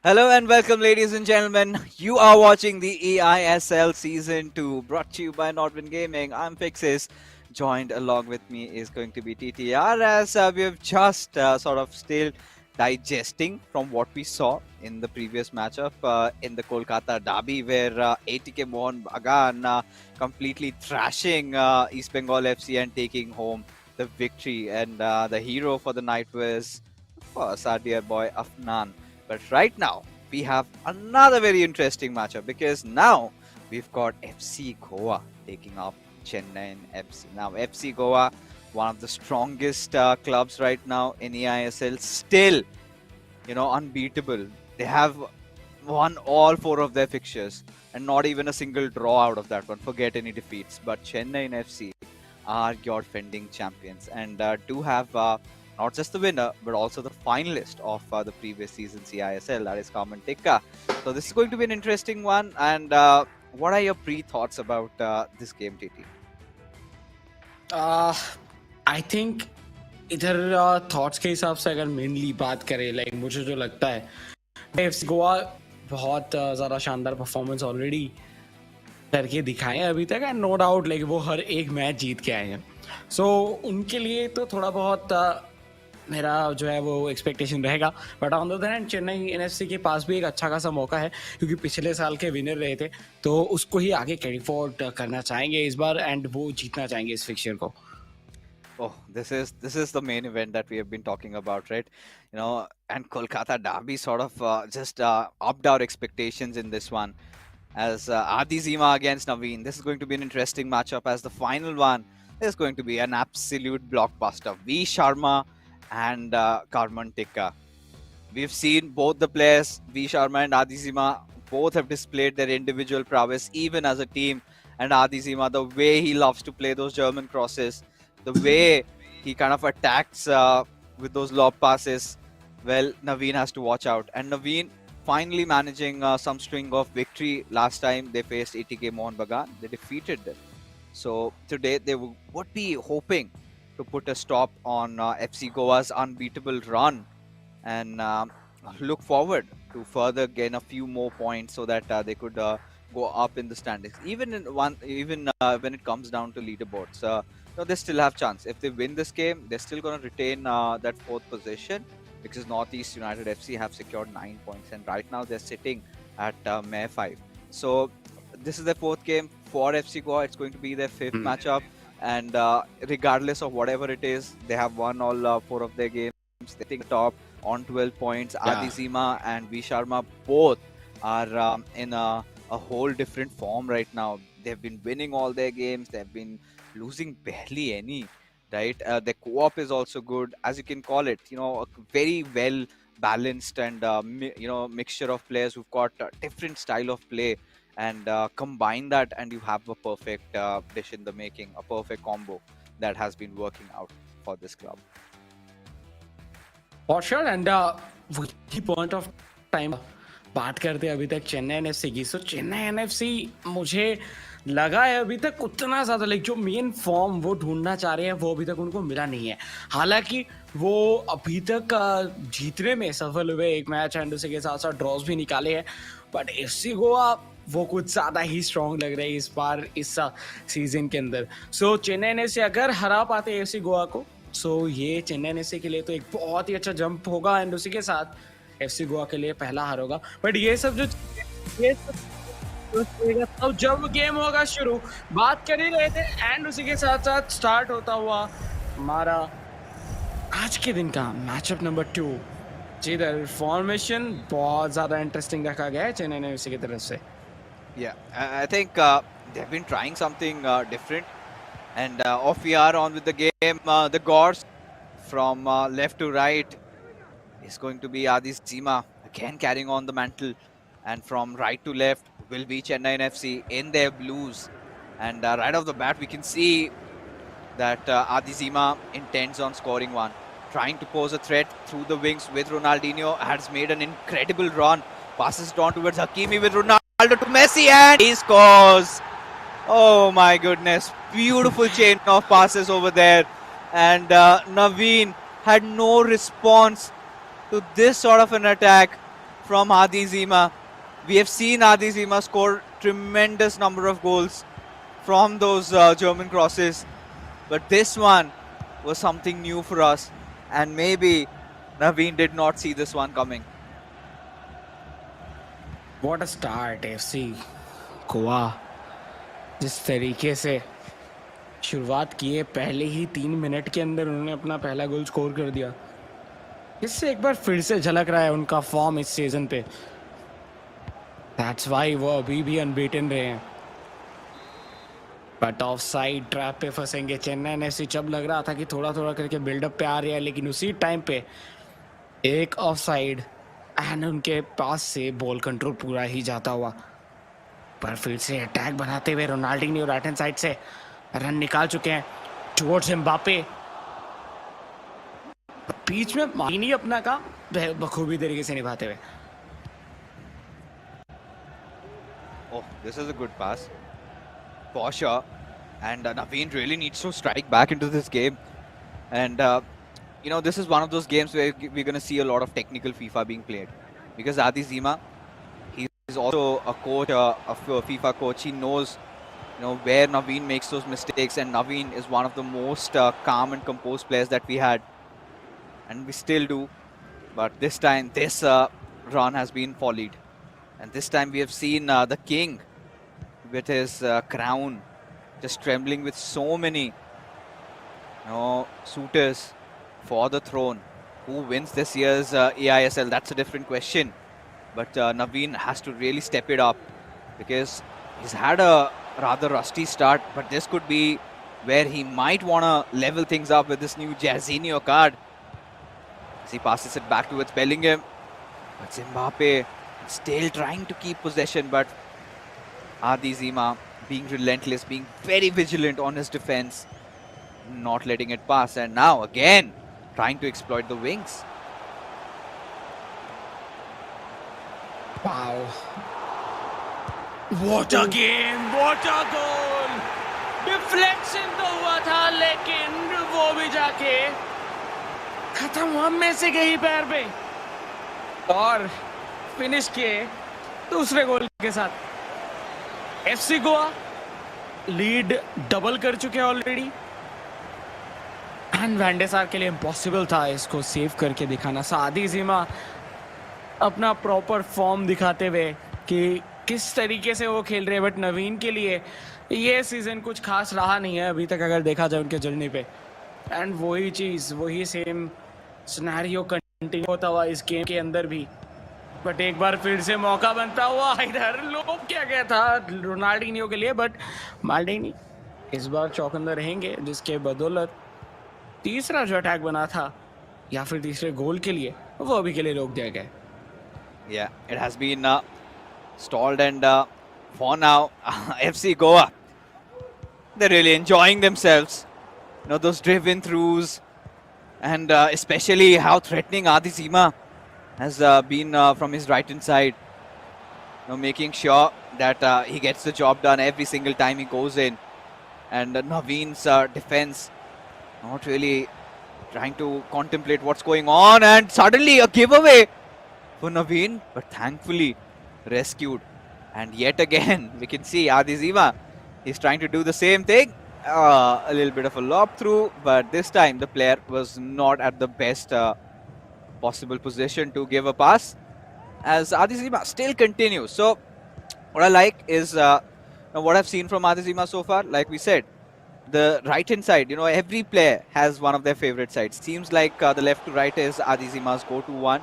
Hello and welcome, ladies and gentlemen. You are watching the eISL Season 2, brought to you by Nordwin Gaming. I'm Fixes. Joined along with me is going to be TTR, as we have just sort of still digesting from what we saw in the previous matchup in the Kolkata derby, where ATK Mohun Bagan completely thrashing East Bengal FC and taking home the victory. And the hero for the night was, of course, our dear boy Afnan. But right now, we have another very interesting matchup because now we've got FC Goa taking up Chennaiyin FC. Now, FC Goa, one of the strongest clubs right now in eISL, still, unbeatable. They have won all four of their fixtures and not even a single draw out of that one. Forget any defeats. But Chennaiyin FC are your defending champions and do have not just the winner, but also the finalist of the previous season's eISL, that is Carmen Tikka. So this is going to be an interesting one. And what are your pre-thoughts about this game, TT? I think इधर thoughts के हिसाब से अगर mainly बात करें like मुझे जो लगता है एफसी गोवा बहुत ज़्यादा शानदार परफॉर्मेंस ऑलरेडी करके दिखाए हैं अभी तक एंड नो डाउट लाइक वो हर एक मैच जीत के आए हैं सो उनके लिए तो थोड़ा बहुत मेरा जो है वो एक्सपेक्टेशन रहेगा but on the other hand Chennai NFC के पास भी एक अच्छा खासा मौका है क्योंकि पिछले साल के विनर रहे थे तो उसको ही आगे कैरी फॉरवर्ड करना चाहेंगे इस बार एंड वो जीतना चाहेंगे इस फिक्चर को. Oh, this is the main event that we have been talking about, right? And Kolkata derby sort of just upped our expectations in this one. As Adi Zima against Naveen, this is going to be an interesting matchup. As the final one is going to be an absolute blockbuster. V Sharma and Carmen Tikka. We've seen both the players, V Sharma and Adi Zima, both have displayed their individual prowess, even as a team. And Adi Zima, the way he loves to play those German crosses, the way he kind of attacks with those lob passes, well, Naveen has to watch out. And Naveen finally managing some string of victory. Last time they faced ATK Mohun Bagan, they defeated them. So today they would be hoping to put a stop on FC Goa's unbeatable run and look forward to further gain a few more points so that they could go up in the standings. Even when it comes down to leaderboards, they still have chance. If they win this game, they're still going to retain that fourth position because Northeast United FC have secured 9 points and right now they're sitting at May 5. So this is their fourth game for FC Goa. It's going to be their fifth matchup, and regardless of whatever it is, they have won all four of their games. They think the top on 12 points. Yeah. Adi Zima and V Sharma both are in a whole different form right now. They've been winning all their games. They've been losing barely any, right? The co-op is also good, as you can call it. A very well balanced and mixture of players who've got a different style of play, and combine that, and you have a perfect dish in the making, a perfect combo that has been working out for this club. For sure, and वही point of time बात करते हैं अभी तक Chennai NFC की. सो Chennai NFC मुझे लगा है अभी तक उतना ज़्यादा लाइक जो मेन फॉर्म वो ढूंढना चाह रहे हैं वो अभी तक उनको मिला नहीं है. हालांकि वो अभी तक जीतने में सफल हुए एक मैच एंड उसी के साथ साथ ड्रॉज भी निकाले हैं, बट एफसी गोवा वो कुछ ज़्यादा ही स्ट्रॉन्ग लग रही है इस बार इस सीजन के अंदर. सो चेन्नई एनएफसी अगर हरा पाते एफसी गोवा को, सो ये चेन्नई एनएफसी के लिए तो एक बहुत ही अच्छा जंप होगा एंड उसी के साथ एफसी गोवा के लिए पहला हार होगा. बट ये सब तब जब गेम होगा शुरू बात कर ही रहे थे एंड उसी के साथ साथ स्टार्ट होता हुआ हमारा आज के दिन का मैचअप नंबर 2, जिधर फॉर्मेशन बहुत ज़्यादा इंटरेस्टिंग रखा गया है चेन्नई एनएफसी की तरफ से. Yeah, I think they've been trying something different. And off we are on with the game. The Gors from left to right is going to be Adi Zima again carrying on the mantle. And from right to left will be Chennai FC in their blues. And right off the bat, we can see that Adi Zima intends on scoring one. Trying to pose a threat through the wings with Ronaldinho. Has made an incredible run. Passes it on towards Hakimi with Ronaldo to Messi and he scores. Oh my goodness. Beautiful chain of passes over there. And Naveen had no response to this sort of an attack from Adi Zima. We have seen Adi Zima score tremendous number of goals from those German crosses, but this one was something new for us, and maybe Naveen did not see this one coming. What a start, FC Goa जिस तरीके से शुरुआत की है, पहले ही 3 minute के अंदर उन्होंने अपना पहला गोल स्कोर कर दिया। इससे एक बार फिर से झलक रहा है उनका फॉर्म इस सीजन पे। That's why वो अभी भी अनबीटन रहे हैं। बट ऑफ साइड ट्रैप पे फंसेंगे चेन्नई एफसी। जब लग रहा था कि थोड़ा थोड़ा करके बिल्डअप पे आ रही है, लेकिन उसी टाइम पे एक ऑफ साइड एंड उनके पास से बॉल कंट्रोल पूरा ही जाता हुआ। पर फिर से अटैक बनाते हुए रोनाल्डिन्हो राइट हैंड साइड से रन निकाल चुके हैं टुवर्ड्स एम्बापे। बीच में मानी अपना काम बखूबी तरीके से निभाते हुए। Oh, this is a good pass for sure, and Naveen really needs to strike back into this game. And you know, this is one of those games where we're going to see a lot of technical FIFA being played, because Adi Zima, he's also a coach, a FIFA coach. He knows, you know, where Naveen makes those mistakes, and Naveen is one of the most calm and composed players that we had, and we still do. But this time, this run has been volleyed, and this time we have seen the king with his crown just trembling with so many, you know, suitors for the throne. Who wins this year's eISL? That's a different question. But Naveen has to really step it up, because he's had a rather rusty start, but this could be where he might want to level things up with this new Jairzinho card. As he passes it back towards Bellingham. But Mbappe still trying to keep possession, but Adi Zima being relentless, being very vigilant on his defense, not letting it pass, and now again trying to exploit the wings. Wow. What a game! What a goal! Deflection तो हुआ था, लेकिन वो भी जाके खत्म हुआ Messi के ही पैर पे और फिनिश किए दूसरे गोल के साथ। एफसी गोवा लीड डबल कर चुके हैं ऑलरेडी, एंड वैंडेसार के लिए इम्पॉसिबल था इसको सेव करके दिखाना। आदी ज़ीमा अपना प्रॉपर फॉर्म दिखाते हुए कि किस तरीके से वो खेल रहे हैं, बट नवीन के लिए ये सीजन कुछ खास रहा नहीं है अभी तक अगर देखा जाए उनके जर्नी पे। एंड वही चीज़, वही सेम सिनेरियो कंटिन्यू होता हुआ इस गेम के अंदर भी। बट एक बार फिर से मौका बनता हुआ इधर लोग क्या गया था रोनाल्डिन्हो के लिए, बट माल्डिनी इस बार चौकंदा रहेंगे, जिसके बदौलत तीसरा जो अटैक बना था या फिर तीसरे गोल के लिए वो अभी के लिए रोक दिया गया। Yeah, it has been stalled, and for now, FC Goa, they're really enjoying themselves. You know, those driven throughs, and especially how threatening Adi Zima has been from his right-hand side. You know, making sure that he gets the job done every single time he goes in. And Naveen's defense not really trying to contemplate what's going on, and suddenly a giveaway for Naveen, but thankfully rescued. And yet again, we can see Adi Zima, he's trying to do the same thing. A little bit of a lob through, but this time the player was not at the best possible position to give a pass, as Adi Zima still continues. So what I like is what I've seen from Adi Zima so far. Like we said, the right hand side, you know, every player has one of their favorite sides. Seems like the left to right is Adi Zima's go-to one,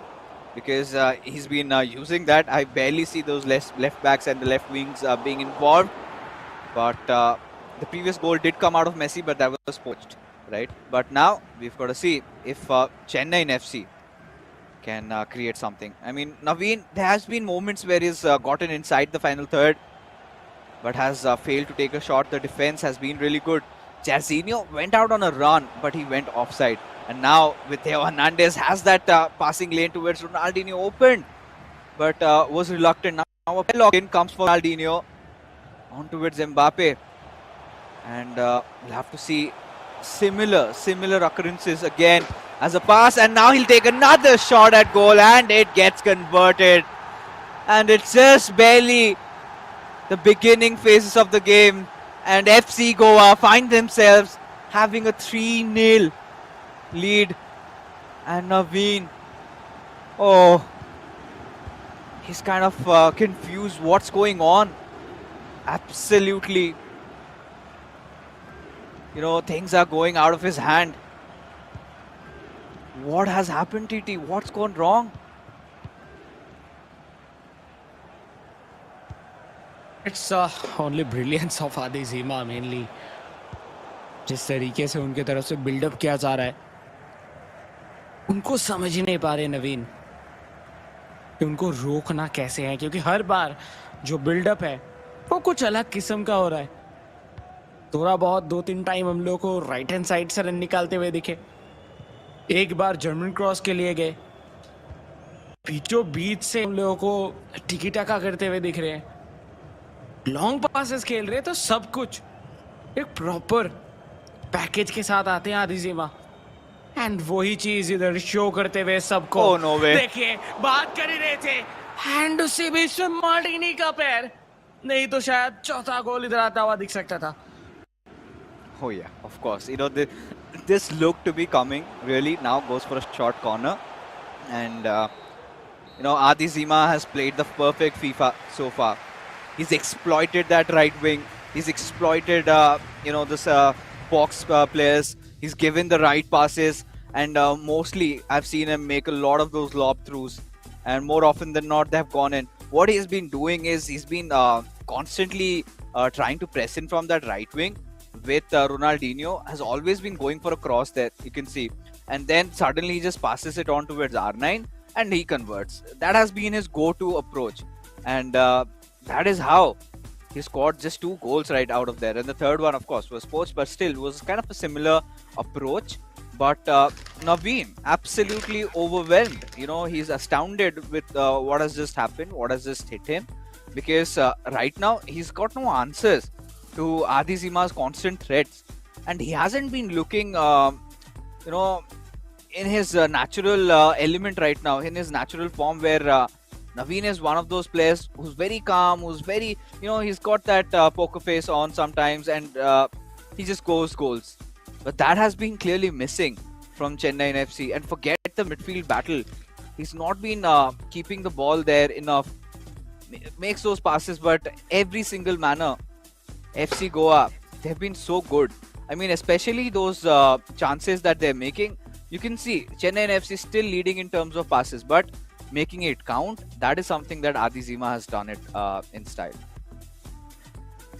because he's been using that. I barely see those left backs and the left wings being involved. But the previous goal did come out of Messi, but that was poached, right? But now we've got to see if Chennaiyin FC can create something. I mean, Naveen, there has been moments where he's gotten inside the final third, but has failed to take a shot. The defense has been really good. Jairzinho went out on a run, but he went offside. And now with Theo Hernandez has that passing lane towards Ronaldinho opened, but was reluctant. Now a lock in comes for Ronaldinho on towards Mbappe, and we'll have to see similar occurrences again as a pass, and now he'll take another shot at goal, and it gets converted. and it's just barely the beginning phases of the game, and FC Goa find themselves having a 3-0 lead, and Naveen, oh, he's kind of confused what's going on. Absolutely, things are going out of his hand. What has happened, TT? What's gone wrong? It's only brilliance of Adi Zima mainly. जिस तरीके से उनके तरफ से buildup किया जा रहा है, उनको समझ ही नहीं पा रहे नवीन कि उनको रोकना कैसे है, क्योंकि हर बार जो बिल्डअप है वो कुछ अलग किस्म का हो रहा है. थोड़ा बहुत 2-3 टाइम हम लोग को राइट हैंड साइड से रन निकालते हुए दिखे. एक बार जर्मन क्रॉस के लिए गए, बीचों बीच से हम लोगों को टिकी टाका करते हुए दिख रहे हैं, लॉन्ग पासेस खेल रहे हैं. तो सब कुछ एक प्रॉपर पैकेज के साथ आते हैं आदि जिमा, एंड वही चीज इधर शो करते हुए सबको. Oh, no way. देखिए, बात कर ही रहे थे, हैंड उसी बीच में मार्टिनी का पैर, नहीं तो शायद चौथा गोल इधर आता हुआ दिख सकता था. Oh yeah, of course. This looked to be coming. Really, now goes for a short corner, and Adi Zima has played the perfect FIFA so far. He's exploited that right wing. He's exploited this box players. He's given the right passes, and mostly I've seen him make a lot of those lob throughs, and more often than not they have gone in. What he's been doing is he's been constantly trying to press in from that right wing with Ronaldinho. Has always been going for a cross there, you can see, and then suddenly he just passes it on towards R9 and he converts. That has been his go-to approach, and that is how he scored just 2 goals right out of there. And the third one, of course, was poached, but still was kind of a similar approach. But Naveen, absolutely overwhelmed. He's astounded with what has just happened, what has just hit him, because right now he's got no answers to Adi Zima's constant threats, and he hasn't been looking, in his natural element right now, in his natural form, where Naveen is one of those players who's very calm, who's very, he's got that poker face on sometimes, and he just goes goals. But that has been clearly missing from Chennaiyin FC. And forget the midfield battle. He's not been keeping the ball there enough. Makes those passes, but every single manner, FC Goa, they've been so good. I mean, especially those chances that they're making. You can see Chennaiyin FC still leading in terms of passes, but making it count, that is something that Adi Zima has done it in style.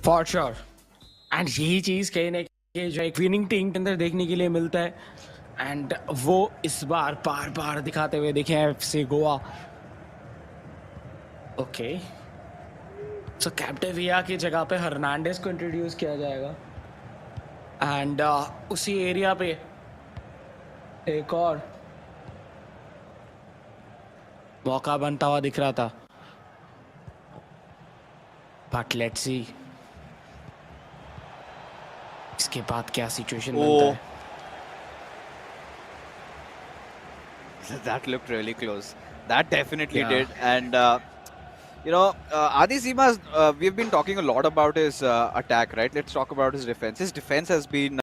For sure. And यही चीज कहीं ना कहीं जो एक winning team के अंदर देखने के लिए मिलता है, एंड वो इस बार बार बार दिखाते हुए दिखे हैं एफसी गोवा. ओके, सो कैप्टेविया की जगह पे हर्नांडेस को इंट्रोड्यूस किया जाएगा, एंड उसी एरिया पे एक और मौका बनता हुआ दिख रहा था. बट लेट्स सी इसके बाद क्या सिचुएशन बनता है. That looked really close. That definitely did. And Adi Zima's, we've been talking a lot about his attack, right? Let's talk about his defense. His defense has been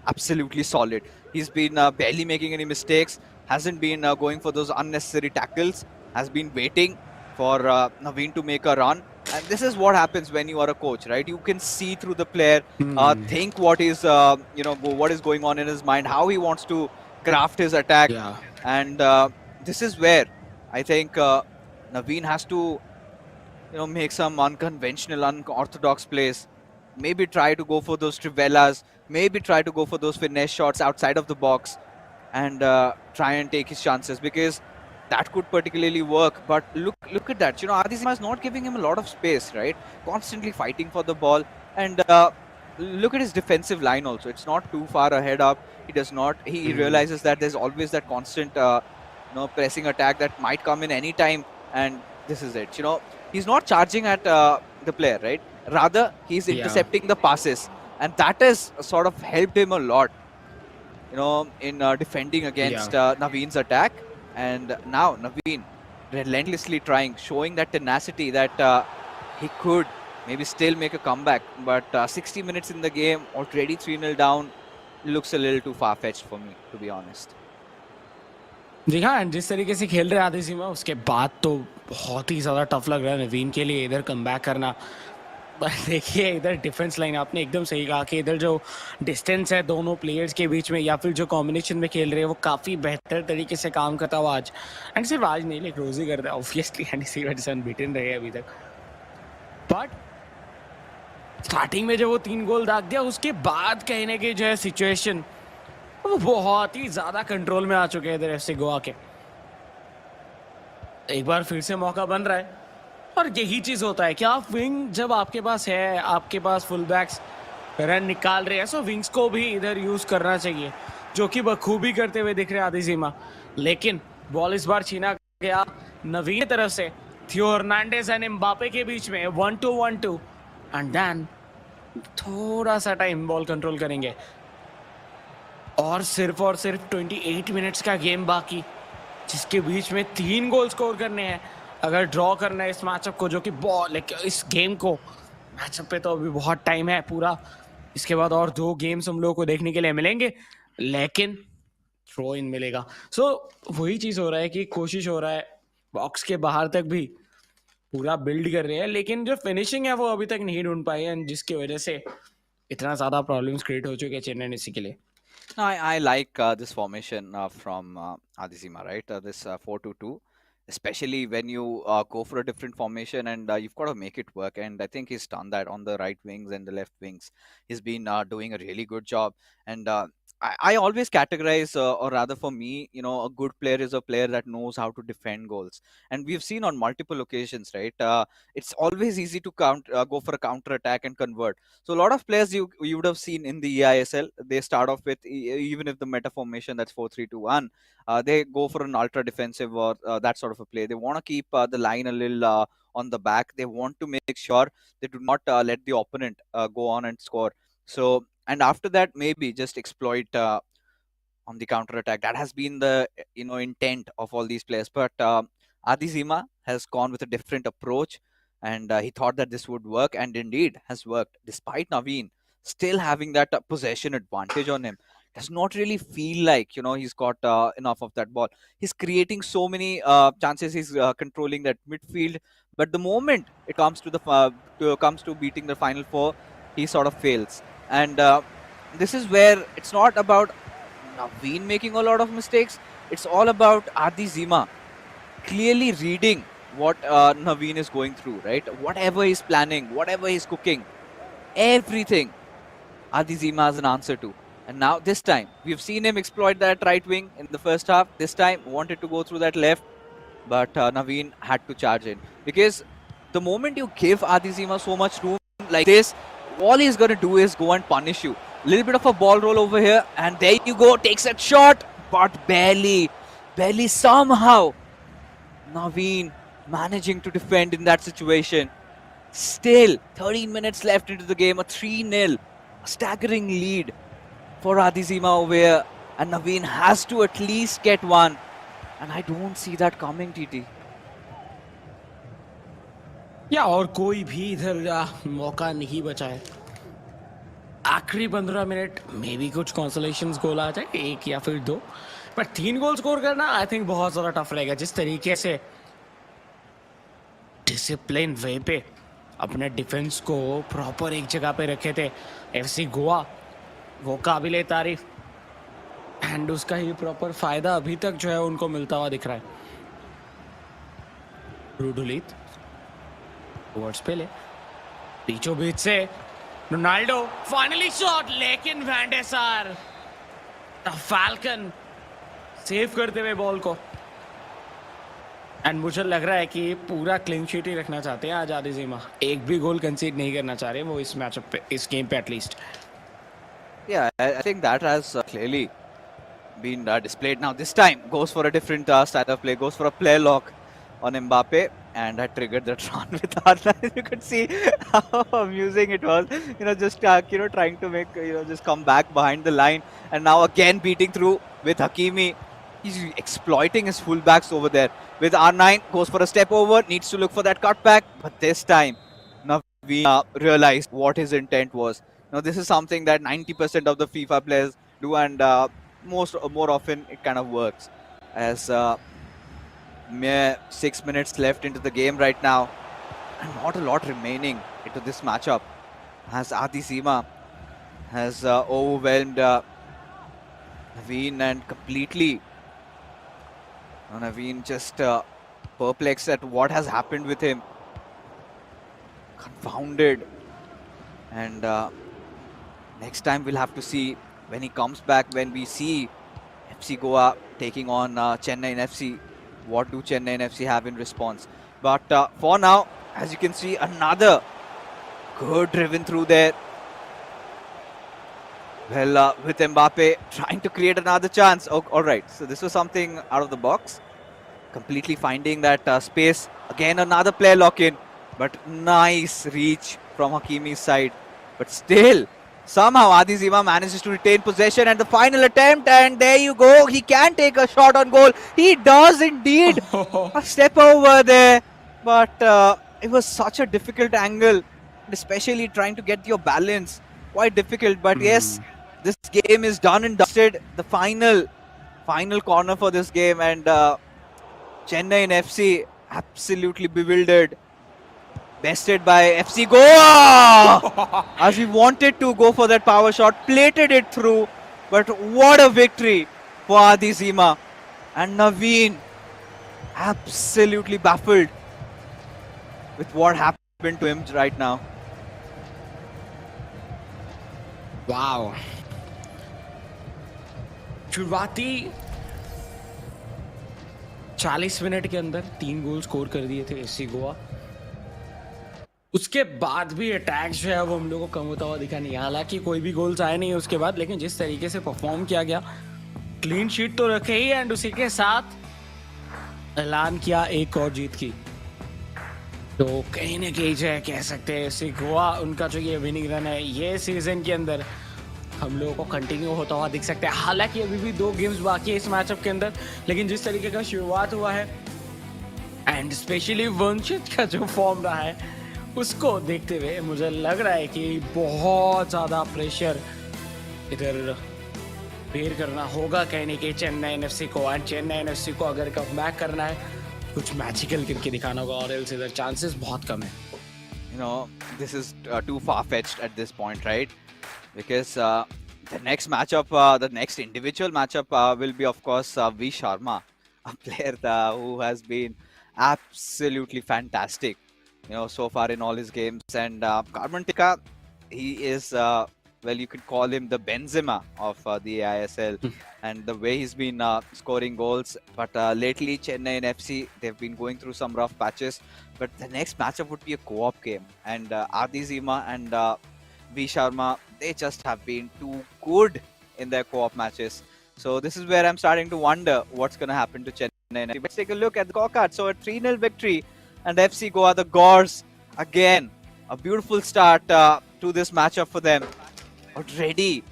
absolutely solid. He's been barely making any mistakes, hasn't been going for those unnecessary tackles, has been waiting for Naveen to make a run. And this is what happens when you are a coach, right? You can see through the player, think what is, what is going on in his mind, how he wants to craft his attack. Yeah. And this is where I think Naveen has to, make some unconventional, unorthodox plays. Maybe try to go for those trivellas. Maybe try to go for those finesse shots outside of the box, and try and take his chances, because that could particularly work. But look at that. Adi Zima is not giving him a lot of space, right? Constantly fighting for the ball, and look at his defensive line also. It's not too far ahead up. He does not. He realizes that there's always that constant, pressing attack that might come in any time, and this is it. He's not charging at the player, right? Rather, he's intercepting the passes, and that has sort of helped him a lot, in defending against Naveen's attack. And now Naveen, relentlessly trying, showing that tenacity that he could maybe still make a comeback. But 60 minutes in the game, already 3-0 down, looks a little too far-fetched for me, to be honest. जी हाँ, and जिस तरीके से खेल रहे आधी सीमा उसके बाद तो बहुत ही ज़्यादा टफ लग रहा है नवीन के लिए इधर कम बैक करना। देखिए इधर डिफेंस लाइन आपने एकदम सही कहा कि इधर जो डिस्टेंस है दोनों प्लेयर्स के बीच में या फिर जो कॉम्बिनेशन में खेल रहे हैं वो काफ़ी बेहतर तरीके से काम करता हुआ आज, एंड सिर्फ आज नहीं लाइक रोज ही करता है ऑब्वियसली, एंड इसी वजह से अनबीटन रहे अभी तक। बट स्टार्टिंग में जब वो 3 गोल दाग दिया उसके बाद कहने की जो है सिचुएशन वो बहुत ही ज्यादा कंट्रोल में आ चुके हैं इधर एफसी गोवा के। एक बार फिर से मौका बन रहा है और यही चीज होता है कि आप विंग जब आपके पास है, आपके पास फुल बैक्स रन निकाल रहे हैं, सो विंग्स को भी इधर यूज करना चाहिए, जो कि बखूबी करते हुए दिख रहे हैं आधी सीमा। लेकिन बॉल इस बार छीना गया नवीन की तरफ से, थियो हर्नांडेज एंड एम्बापे के बीच में 1-2 एंड देन थोड़ा सा टाइम बॉल कंट्रोल करेंगे और सिर्फ 28 मिनट्स का गेम बाकी, जिसके बीच में 3 गोल स्कोर करने हैं अगर ड्रॉ करना है इस मैचअप को, जो कि बॉल इस गेम को, मैचअप पे तो अभी बहुत टाइम है पूरा, इसके बाद और 2 गेम्स हम लोगों को देखने के लिए मिलेंगे, लेकिन थ्रो इन मिलेगा। सो वही चीज हो रहा है कि कोशिश हो रहा है बॉक्स के बाहर तक भी पूरा बिल्ड कर रहे हैं, लेकिन जो फिनिशिंग है वो अभी तक नहीं ढूंढ पाई है, जिसकी वजह से इतना ज्यादा प्रॉब्लम्स क्रिएट हो चुके हैं चेन्नई इसी के लिए। No, I like this formation from Adizima, right? This 4-2-2, especially when you go for a different formation and you've got to make it work. And I think he's done that on the right wings and the left wings. He's been doing a really good job. And I always categorize, or rather for me, a good player is a player that knows how to defend goals. And we've seen on multiple occasions, right? It's always easy to go for a counter attack and convert. So a lot of players you would have seen in the eISL, they start off with even if the meta formation that's 4-3-2-1, they go for an ultra defensive or that sort of a play. They want to keep the line a little on the back. They want to make sure they do not let the opponent go on and score. So and after that maybe just exploit on the counter attack. That has been the intent of all these players. But Adi Zima has gone with a different approach, and he thought that this would work, and indeed has worked. Despite Naveen still having that possession advantage on him, does not really feel like he's got enough of that ball. He's creating so many chances. He's controlling that midfield, but the moment it comes to comes to beating the final four, he sort of fails. And this is where it's not about Naveen making a lot of mistakes. It's all about Adi Zima clearly reading what Naveen is going through, right? Whatever he's planning, whatever he's cooking, everything Adi Zima has an answer to. And now this time, we've seen him exploit that right wing in the first half. This time, wanted to go through that left, but Naveen had to charge in. Because the moment you give Adi Zima so much room like this, all he's going to do is go and punish you. Little bit of a ball roll over here, and there you go, takes that shot, but barely somehow Naveen managing to defend in that situation. Still, 13 minutes left into the game, a 3-0, a staggering lead for Adizima over here, and Naveen has to at least get one, and I don't see that coming, TT. या और कोई भी इधर मौका नहीं बचा है। आखिरी 15 मिनट में भी कुछ कॉन्सोलेशंस गोल आ जाए, 1 या फिर 2, पर 3 गोल स्कोर करना आई थिंक बहुत ज़्यादा टफ रहेगा। जिस तरीके से डिसिप्लिन वे पे अपने डिफेंस को प्रॉपर एक जगह पे रखे थे एफसी गोवा, वो काबिले तारीफ, एंड उसका ही प्रॉपर फायदा अभी तक जो है उनको मिलता हुआ दिख रहा है। रूडुलित टुवर्ड्स पेले, बीचों बीच से रोनाल्डो फाइनली शॉट, लेकिन वैंडेसार फाल्कन सेव करते हुए बॉल को, एंड मुझे लग रहा है कि पूरा क्लीन शीट ही रखना चाहते हैं आज आदिजिमा, एक भी गोल कंसीड नहीं करना चाह रहे वो इस मैचअप पे, इस गेम पे at least. Yeah, I think that has clearly been displayed. Now this time goes for a different style of play, goes for a play lock on Mbappe, and that triggered that run with Arsenal. You could see how amusing it was. Just trying to make just come back behind the line, and now again beating through with Hakimi. He's exploiting his fullbacks over there. With R9, goes for a step over, needs to look for that cutback, but this time Naveen realized what his intent was. Now, this is something that 90% of the FIFA players do, and more often it kind of works. As mere 6 minutes left into the game right now, and not a lot remaining into this matchup, as Adi Seema has overwhelmed Naveen and completely. Naveen just perplexed at what has happened with him, confounded, and next time we'll have to see when he comes back, when we see FC Goa taking on Chennaiyin FC, what do Chennaiyin FC have in response. But for now, as you can see, another good driven through there. Well, with Mbappe trying to create another chance. Oh, all right, so this was something out of the box. Completely finding that space. Again, another player lock-in. But nice reach from Hakimi's side. But still, somehow Adi Zima manages to retain possession and the final attempt. And there you go. He can take a shot on goal. He does indeed. A step over there. But it was such a difficult angle. Especially trying to get your balance. Quite difficult. But yes, this game is done and dusted. The final corner for this game. And Chennaiyin FC absolutely bewildered. Bested by FC Goa! As we wanted to go for that power shot, plated it through. But what a victory for Adi Zima. And Naveen absolutely baffled with what happened to him right now. Wow, शुरुआती 40 minute के अंदर 3 goal score कर दिए थे FC Goa. उसके बाद भी attack जो है वो हम लोगों को कम होता हुआ दिखा नहीं। हालांकि कोई भी गोल्स आए नहीं उसके बाद, लेकिन जिस तरीके से परफॉर्म किया गया, क्लीन शीट तो रखे ही, एंड उसी के साथ ऐलान किया एक और जीत की। तो कहीं ना कहीं जो है कह सकते हैं एफसी गोवा, उनका जो ये विनिंग रन है ये सीजन के अंदर हम लोगों को कंटिन्यू होता हुआ दिख सकता है। हालांकि अभी भी 2 गेम्स बाकी है इस मैचअप के अंदर, लेकिन जिस तरीके का शुरुआत हुआ है एंड स्पेशली वंशित का जो फॉर्म रहा है उसको देखते हुए मुझे लग रहा है कि बहुत ज़्यादा प्रेशर इधर बेयर करना होगा कहने के चेन्नई एफसी को। एंड चेन्नई एफसी को अगर कम बैक करना है, कुछ मैजिकल करके दिखाना होगा, और एल्स इधर चांसेस बहुत कम है। You know, this is too far-fetched at this point, right? Because the next matchup, the next individual matchup will be, of course, V Sharma, a player who has been absolutely fantastic, so far in all his games. And Carmen Tika, he is, well, you could call him the Benzema of the eISL, and the way he's been scoring goals. But lately, Chennai and FC, they've been going through some rough patches. But the next matchup would be a co-op game, and Adi Zima and V Sharma, they just have been too good in their co-op matches. So this is where I'm starting to wonder what's going to happen to Chennai. Let's take a look at the scorecard. So a 3-0 victory, and FC Goa, the Gores, again, a beautiful start to this matchup for them. Already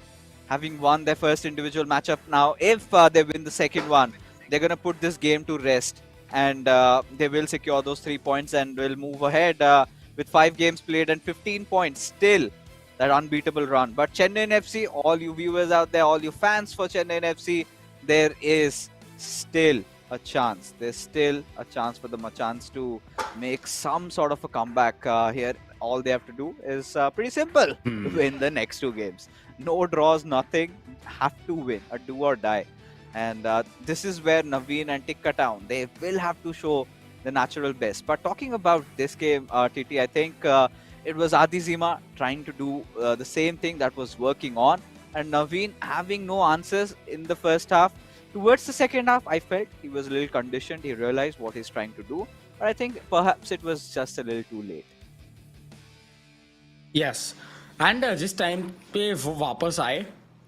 having won their first individual matchup. Now, if they win the second one, they're going to put this game to rest, and they will secure those 3 points and will move ahead with 5 games played and 15 points. Still, that unbeatable run. But Chennai FC, all you viewers out there, all you fans for Chennai FC, there is still a chance. There's still a chance for the Machans to make some sort of a comeback here. All they have to do is pretty simple: win the next 2 games. No draws, nothing. Have to win, a do or die. And this is where Naveen and Tikka Town, they will have to show the natural best. But talking about this game, TT, I think it was Adi Zima trying to do the same thing that was working on, and Naveen having no answers in the first half. Towards the second half, I felt he was a little conditioned. He realized what he's trying to do. But I think perhaps it was just a little too late. Yes, and जिस time पे वो वापस आए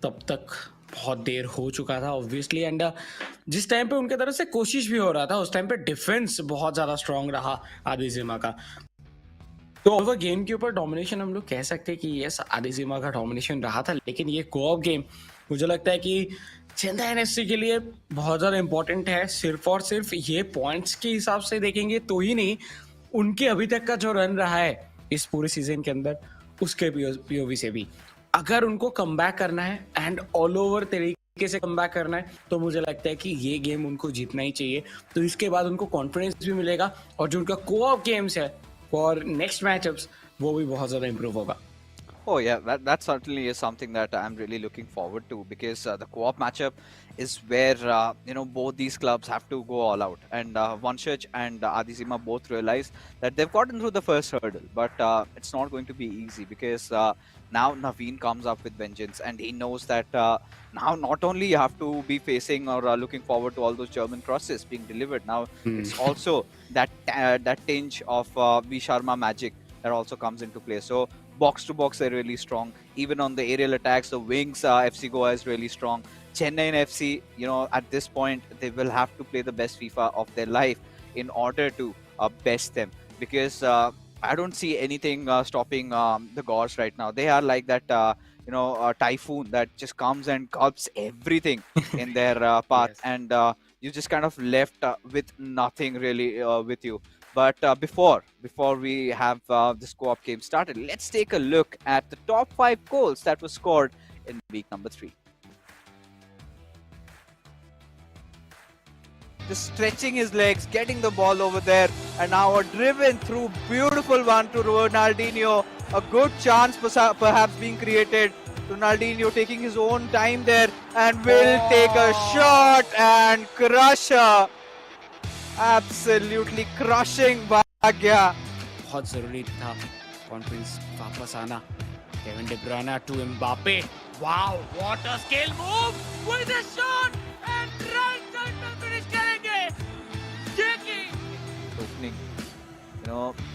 तब तक बहुत देर हो चुका था ऑब्वियसली, एंड जिस टाइम पे उनके तरफ से कोशिश भी हो रहा था उस टाइम पे डिफेंस बहुत ज़्यादा स्ट्रांग रहा आदि जिमा का। तो ओवर गेम के ऊपर डोमिनेशन हम लोग कह सकते हैं कि यस, आदि जिमा का डोमिनेशन रहा था, लेकिन ये कोऑप गेम मुझे लगता है कि चेन्नई एनएफसी के लिए बहुत ज़्यादा इम्पोर्टेंट है, सिर्फ और सिर्फ ये पॉइंट्स के हिसाब से देखेंगे तो ही नहीं, उनके अभी तक का जो रन रहा है इस पूरे सीजन के अंदर, उसके पीओवी से भी अगर उनको कम करना है एंड ऑल ओवर तरीके से कम करना है, तो मुझे लगता है कि ये गेम उनको जीतना ही चाहिए। तो इसके बाद उनको कॉन्फिडेंस भी मिलेगा और जो उनका कोऑप गेम्स है फॉर नेक्स्ट मैचअप्स, वो भी बहुत ज़्यादा इंप्रूव होगा। Oh yeah, that certainly is something that I'm really looking forward to because the co-op matchup is where both these clubs have to go all out, and Vanshaj and Adizima both realize that they've gotten through the first hurdle, but it's not going to be easy because now Naveen comes up with vengeance, and he knows that now not only you have to be facing or looking forward to all those German crosses being delivered, now it's also that tinge of V Sharma magic that also comes into play. So box to box they're really strong. Even on the aerial attacks, the wings, FC Goa is really strong. Chennai FC, at this point they will have to play the best FIFA of their life in order to best them, because I don't see anything stopping the Gauls right now. They are like that typhoon that just comes and gulps everything in their path, Yes. and you just kind of left with nothing really with you. But before we have this co-op game started, let's take a look at the top 5 goals that were scored in week number 3. Just stretching his legs, getting the ball over there, and now a driven through beautiful one to Ronaldinho. A good chance perhaps being created. Ronaldinho taking his own time there and will take a shot and crush her. Absolutely crushing Bhagya. बहुत जरूरी था confidence वापस आना। Kevin de Bruyne to Mbappe, wow what a skill move with a shot and right side पे finish करेंगे। Opening,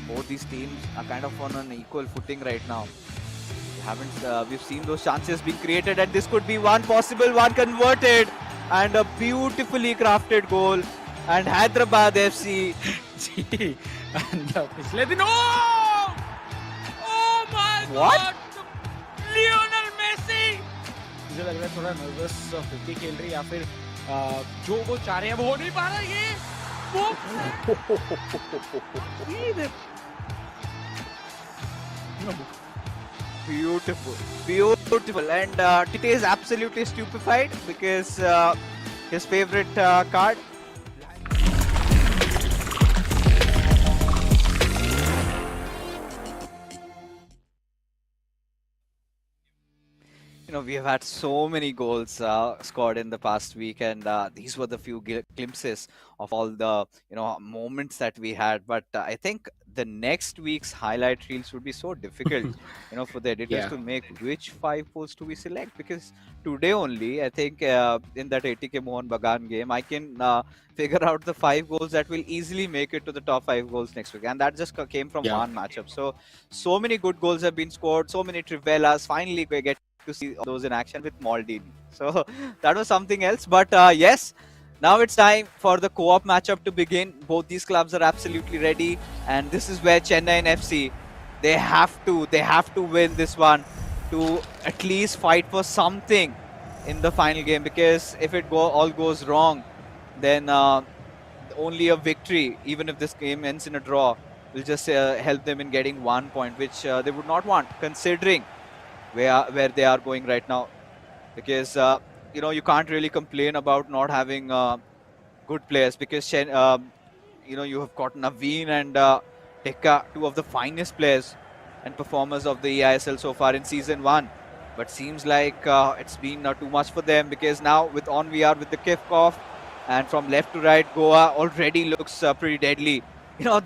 both these teams are kind of on an equal footing right now. We've seen those chances being created, and this could be one possible one converted, and a beautifully crafted goal. And Hyderabad FC. and पिछले दिन oh my What? God, Lionel Messi. मुझे लग रहा है थोड़ा nervous होके खेल रही, या फिर जो वो चाह रहे हैं वो हो नहीं पा रहा है। ये Beautiful, and Tite is absolutely stupefied because his favorite card. We have had so many goals scored in the past week, and these were the few glimpses of all the moments that we had. But I think the next week's highlight reels would be so difficult, for the editors Yeah. to make which 5 goals do we select, because today only I think in that 80k Mohan Bagan game I can figure out the 5 goals that will easily make it to the top 5 goals next week, and that just came from Yeah. one matchup. So many good goals have been scored, so many Trivelas. Finally we get to see those in action with Maldini. So that was something else. But yes, now it's time for the co-op matchup to begin. Both these clubs are absolutely ready, and this is where Chennaiyin FC, they have to win this one to at least fight for something in the final game, because if it all goes wrong, then only a victory, even if this game ends in a draw, will just help them in getting 1 point, which they would not want, considering where they are going right now, because you can't really complain about not having good players, because you have got Naveen and Tekka, two of the finest players and performers of the eISL so far in season 1, but seems like it's been too much for them, because now with VR with the kickoff, and from left to right, Goa already looks pretty deadly.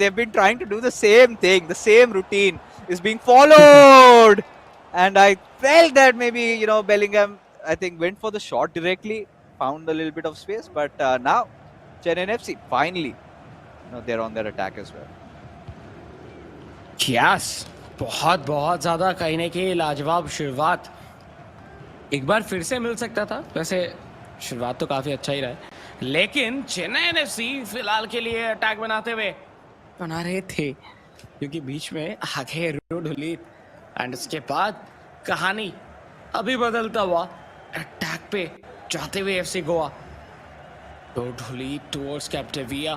They've been trying to do the same thing, the same routine is being followed. And I felt that maybe, Bellingham, I think, went for the shot directly, found a little bit of space. But now, Chennai FC, finally, they're on their attack as well. Yes, बहुत बहुत ज़्यादा कहने की लाजवाब शुरुआत एक बार फिर से मिल सकता था। वैसे शुरुआत तो काफ़ी अच्छा ही रहा है, लेकिन चेन्नई एफसी फिलहाल के लिए अटैक बना रहे थे, क्योंकि बीच में आगे रोडोलित, एंड उसके बाद कहानी अभी बदलता हुआ अटैक पे चाहते हुए एफसी गोवा टोटली टुवर्ड्स कैप्टिविया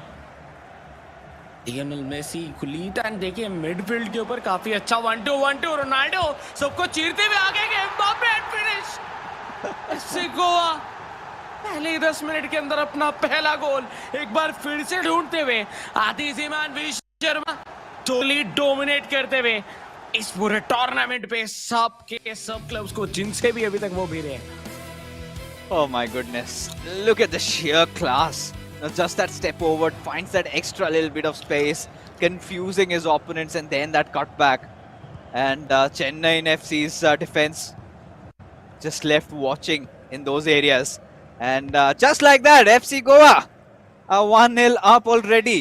लियोनेल मेसी कुलीट एंड देखिए मिडफील्ड के ऊपर काफी अच्छा 1-2 रोनाल्डो सबको चीरते हुए आगे के Mbappe and finish FC Goa पहले ही 10 मिनट के अंदर अपना पहला गोल एक बार फिर से ढूंढते हुए आदि ज़ीमान वी शर्मा टोटली डोमिनेट करते हुए इस पूरे टूर्नामेंट पे सब के सब क्लब्स को जिनसे भी अभी तक वो भी रहे। Oh my goodness. Look at the sheer class. Now just that step forward, finds that extra little bit of space, confusing his opponents, and then that cutback. And Chennaiyin FC's defense just left watching in those areas. And just like that, FC Goa are 1-0 up already.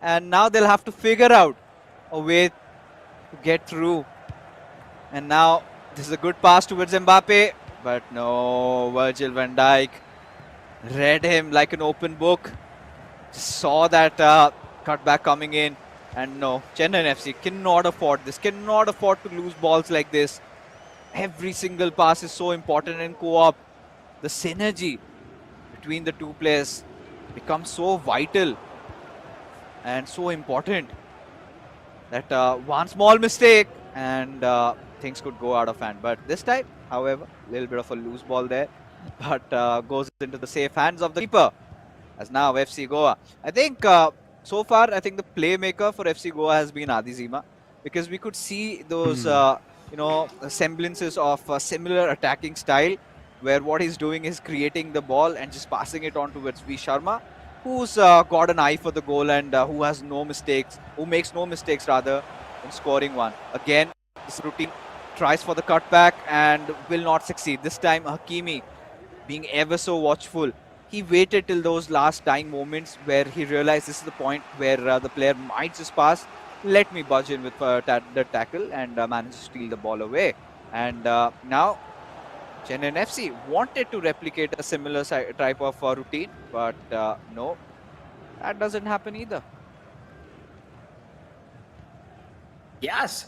And now they'll have to figure out a way to get through. And now this is a good pass towards Mbappe. But no, Virgil van Dijk read him like an open book. Just saw that cutback coming in. And no, Chennai FC cannot afford this, cannot afford to lose balls like this. Every single pass is so important in co-op. The synergy between the two players becomes so vital and so important that one small mistake and things could go out of hand. But this time, however, a little bit of a loose ball there, but goes into the safe hands of the keeper. As now FC Goa. I think so far, I think the playmaker for FC Goa has been Adizima, because we could see those semblances of a similar attacking style, where what he's doing is creating the ball and just passing it on towards V Sharma, who's got an eye for the goal and who has no mistakes, who makes no mistakes rather in scoring one. Again, this routine tries for the cutback and will not succeed. This time, Hakimi, being ever so watchful, he waited till those last dying moments where he realized this is the point where the player might just pass. Let me budge in with the tackle and manage to steal the ball away. And now, Chennai FC wanted to replicate a similar type of routine, but no, that doesn't happen either. Yes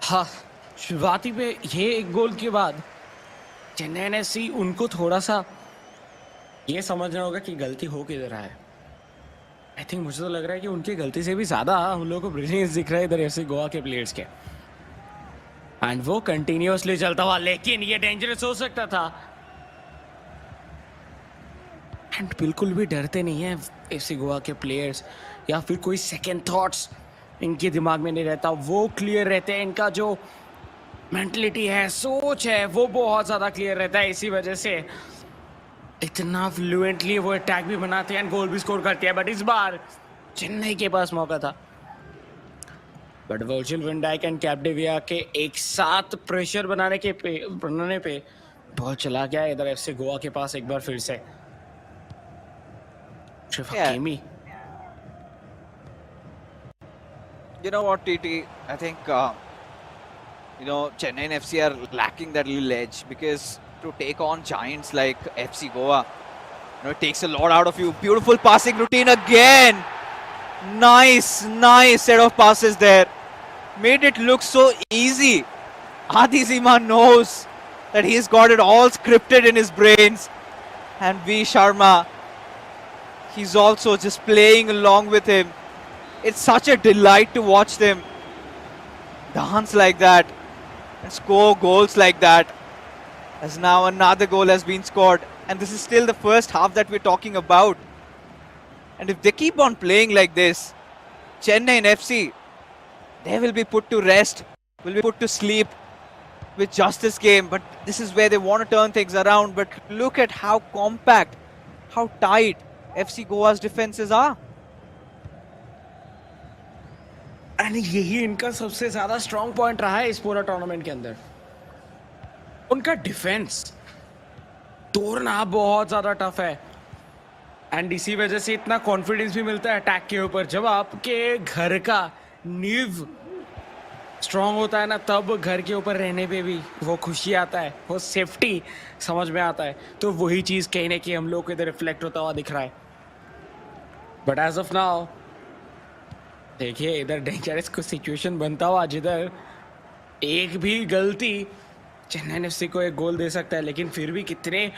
हाँ शुरुआती पे ये एक गोल के बाद Chennai FC उनको थोड़ा सा ये समझना होगा कि गलती हो किधर रहा है। आई थिंक मुझे तो लग रहा है कि उनकी गलती से भी ज़्यादा हम लोगों को ब्रिलियंस दिख रहा है इधर एफसी गोवा के प्लेयर्स के, एंड वो कंटिन्यूअसली चलता हुआ, लेकिन ये डेंजरस हो सकता था। एंड बिल्कुल भी डरते नहीं है एफसी गोवा के प्लेयर्स, या फिर कोई सेकेंड थॉट्स इनके दिमाग में नहीं रहता, वो क्लियर रहते हैं। इनका जो मेंटलिटी है, सोच है, वो बहुत ज़्यादा क्लियर रहता है। इसी वजह से इतना फ्लुएंटली वो अटैक भी बनाते हैं एंड गोल भी स्कोर करते हैं। बट इस बार चेन्नई के पास मौका था, but Virgil van Dijk and कैप्टिविया के एक साथ प्रेशर बनाने पे बॉल चला गया इधर एफसी गोवा के पास एक बार फिर से। Hakimi, You know what, TT? I think Chennai and FC are lacking that little edge, because to take on giants like FC Goa, it takes a lot out of you. Beautiful passing routine again. Nice set of passes there. Made it look so easy. Adi Zima knows that he's got it all scripted in his brains. And V Sharma, he's also just playing along with him. It's such a delight to watch them dance like that and score goals like that. As now another goal has been scored, and this is still the first half that we're talking about. And if they keep on playing like this, Chennai and FC, they will be put to rest, will be put to sleep with just this game. But this is where they want to turn things around. But look at how compact, how tight FC Goa's defenses are. And यही इनका सबसे ज्यादा strong point रहा है इस पूरा tournament के अंदर, उनका डिफेंस तोड़ना बहुत ज्यादा टफ है। एंड इसी वजह से इतना कॉन्फिडेंस भी मिलता है अटैक के ऊपर। जब आपके घर का नींव स्ट्रॉन्ग होता है ना, तब घर के ऊपर रहने पे भी वो खुशी आता है, वो सेफ्टी समझ में आता है। तो वही चीज़ कहीं ना कहीं हम लोग को इधर रिफ्लेक्ट होता हुआ दिख रहा है। बट एज ऑफ नाउ देखिए इधर डेंजरस कुछ सिचुएशन बनता हुआ, जिधर एक भी गलती चेन्नई एफसी को एक गोल दे सकता है। लेकिन फिर भी कितने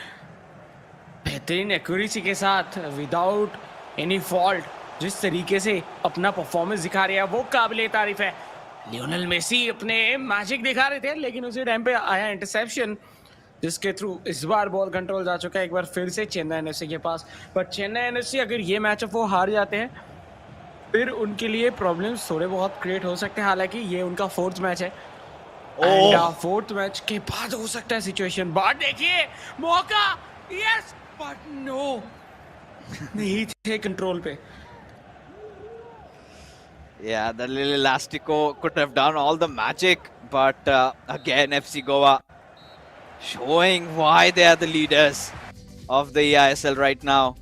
बेहतरीन एक्यूरेसी के साथ विदाउट एनी फॉल्ट जिस तरीके से अपना परफॉर्मेंस दिखा रहे हैं वो काबिले तारीफ है। लियोनेल मेसी अपने मैजिक दिखा रहे थे, लेकिन उसी टाइम पे आया इंटरसेप्शन जिसके थ्रू इस बार बॉल कंट्रोल जा चुका है एक बार फिर से चेन्नई एनएफसी के पास। पर चेन्नई एनएफसी अगर ये मैचअप वो हार जाते हैं फिर उनके लिए प्रॉब्लम्स थोड़े बहुत क्रिएट हो सकते हैं। हालांकि ये उनका फोर्थ मैच है एंड ओह फोर्थ मैच के बाद हो सकता है सिचुएशन। बात देखिए, मौका, यस बट नो, नहीं थे कंट्रोल पे। yeah, the little elastico could have done all the magic, but again FC Goa showing why they are the leaders of the eISL right now.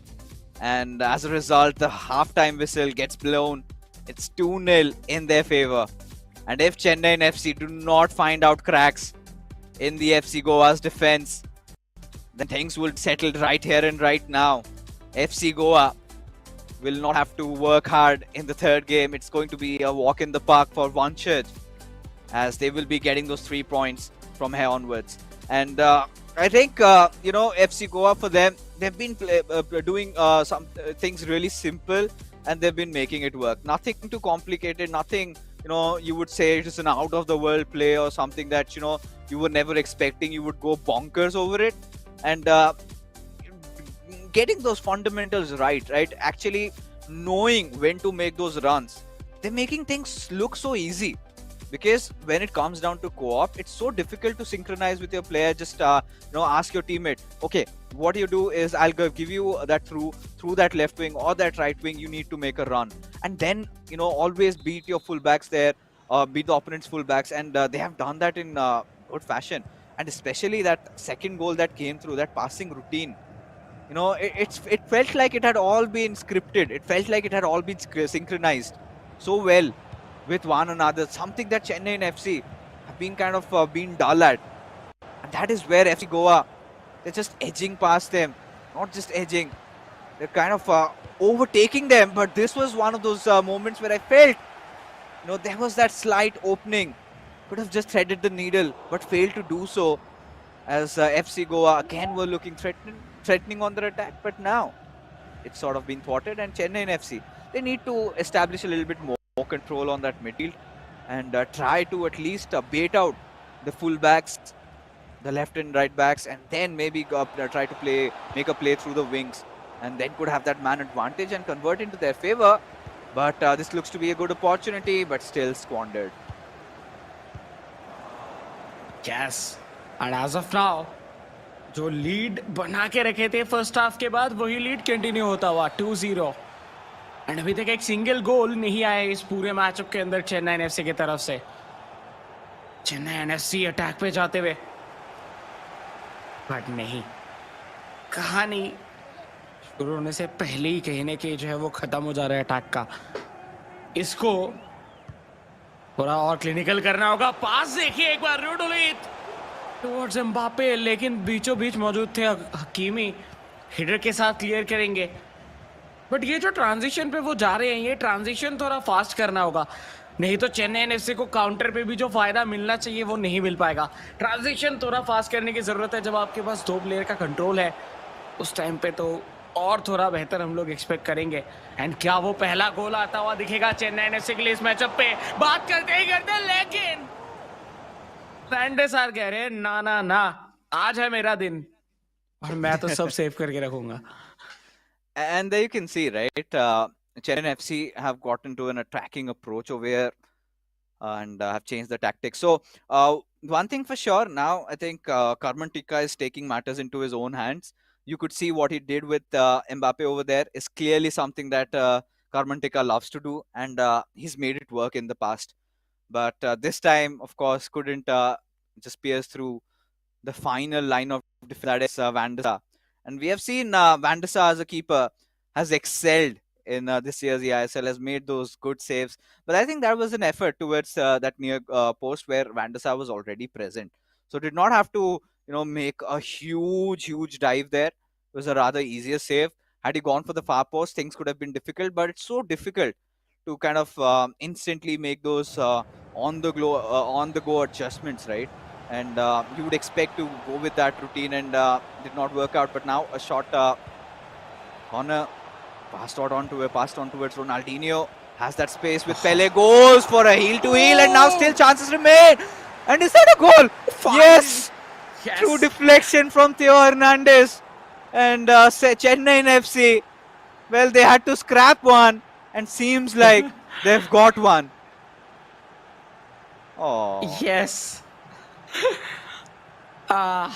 And as a result, the halftime whistle gets blown. It's 2-0 in their favor. And if Chennaiyin FC do not find out cracks in the FC Goa's defense, then things will settle right here and right now. FC Goa will not have to work hard in the third game. It's going to be a walk in the park for Wanchurch, as they will be getting those 3 points from here onwards. And I think FC Goa, for them, they've been doing some things really simple, and they've been making it work. Nothing too complicated. Nothing you would say it is an out of the world play or something that you were never expecting. You would go bonkers over it, and getting those fundamentals right. Actually knowing when to make those runs. They're making things look so easy, because when it comes down to co-op, it's so difficult to synchronize with your player. Just ask your teammate, okay, what you do is I'll give you that through that left wing or that right wing, you need to make a run, and then always beat your fullbacks there, beat the opponent's fullbacks, and they have done that in good fashion. And especially that second goal that came through, that passing routine, it felt like it had all been scripted. It felt like it had all been synchronized so well with one another, something that Chennaiyin FC have been kind of been dull at. And that is where FC Goa, they're just edging past them. Not just edging, they're kind of overtaking them. But this was one of those moments where I felt, there was that slight opening. Could have just threaded the needle, but failed to do so, as FC Goa again were looking threatening on their attack. But now it's sort of been thwarted, and Chennaiyin FC, they need to establish a little bit more control on that midfield, and try to at least bait out the fullbacks, the left and right backs, and then maybe try to make a play through the wings, and then could have that man advantage and convert into their favor. But this looks to be a good opportunity, but still squandered. Yes, and as of now, जो lead बना के रखे थे first half के बाद वही lead continue होता हुआ 2-0। एंड अभी तक एक सिंगल गोल नहीं आया इस पूरे मैचअप के अंदर चेन्नई एनएफसी की तरफ से। चेन्नई एनएफसी अटैक पे जाते हुए, बट नहीं, कहानी शुरू होने से पहले ही कहने के जो है वो खत्म हो जा रहा है अटैक का। इसको थोड़ा और क्लिनिकल करना होगा। पास देखिए एक बार, रोडोलित टुवर्ड्स एम्बापे, लेकिन बीचों बीच मौजूद थे हकीमी, हिडर के साथ क्लियर करेंगे। बट ये जो ट्रांजिशन पे वो जा रहे हैं, ये ट्रांजिशन थोड़ा फास्ट करना होगा, नहीं तो चेन्नई एनएफसी को काउंटर पे भी जो फायदा मिलना चाहिए वो नहीं मिल पाएगा। ट्रांजिशन थोड़ा फास्ट करने की जरूरत है। जब आपके पास दो प्लेयर का कंट्रोल है उस टाइम पे तो और थोड़ा बेहतर हम लोग एक्सपेक्ट करेंगे। एंड क्या वो पहला गोल आता हुआ दिखेगा चेन्नई एनएफसी के लिए इस मैचअप पे? बात करते ही करते, लेकिन वैंडे सार कह रहे हैं ना ना ना, आज है मेरा दिन और मैं तो सब सेव करके रखूंगा। And there you can see, right? Chennaiyin FC have gotten to an attacking approach over here, and have changed the tactics. So one thing for sure now, I think Karman Tikka is taking matters into his own hands. You could see what he did with Mbappe over there is clearly something that Karman Tikka loves to do, and he's made it work in the past. But this time, of course, couldn't just pierce through the final line of defense, that is Van der Sar. And we have seen Van der Sar as a keeper has excelled in this year's eISL, has made those good saves. But I think that was an effort towards that near post where Van der Sar was already present. So did not have to, make a huge dive there. It was a rather easier save. Had he gone for the far post, things could have been difficult. But it's so difficult to kind of instantly make those on the go adjustments, right? and you would expect to go with that routine, and did not work out. But now a short corner passed on towards Ronaldinho. Has that space with Pele, goes for a heel to heel, and now still Oh, chances remain. And is that a goal? finally. Yes, through Yes. deflection from Theo Hernandez. And Chennai FC, well, they had to scrap one, and seems like they've got one. Oh, Yes. आ,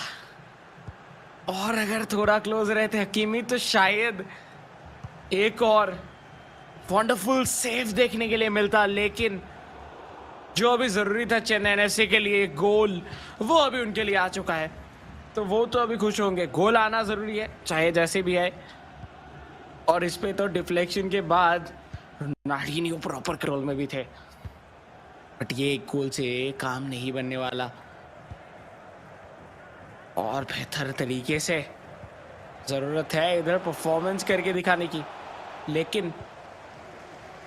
और अगर थोड़ा close रहते हकीमी तो शायद एक और wonderful save देखने के लिए मिलता, लेकिन जो अभी जरूरी था चेन्नई एनएफसी के लिए गोल, वो अभी उनके लिए आ चुका है, तो वो तो अभी खुश होंगे। गोल आना जरूरी है चाहे जैसे भी आए, और इस पे तो डिफ्लेक्शन के बाद नाडिनियो प्रॉपर कंट्रोल में भी थे, बट ये एक गोल से काम नहीं बनने वाला, और बेहतर तरीके से जरूरत है इधर परफॉर्मेंस करके दिखाने की। लेकिन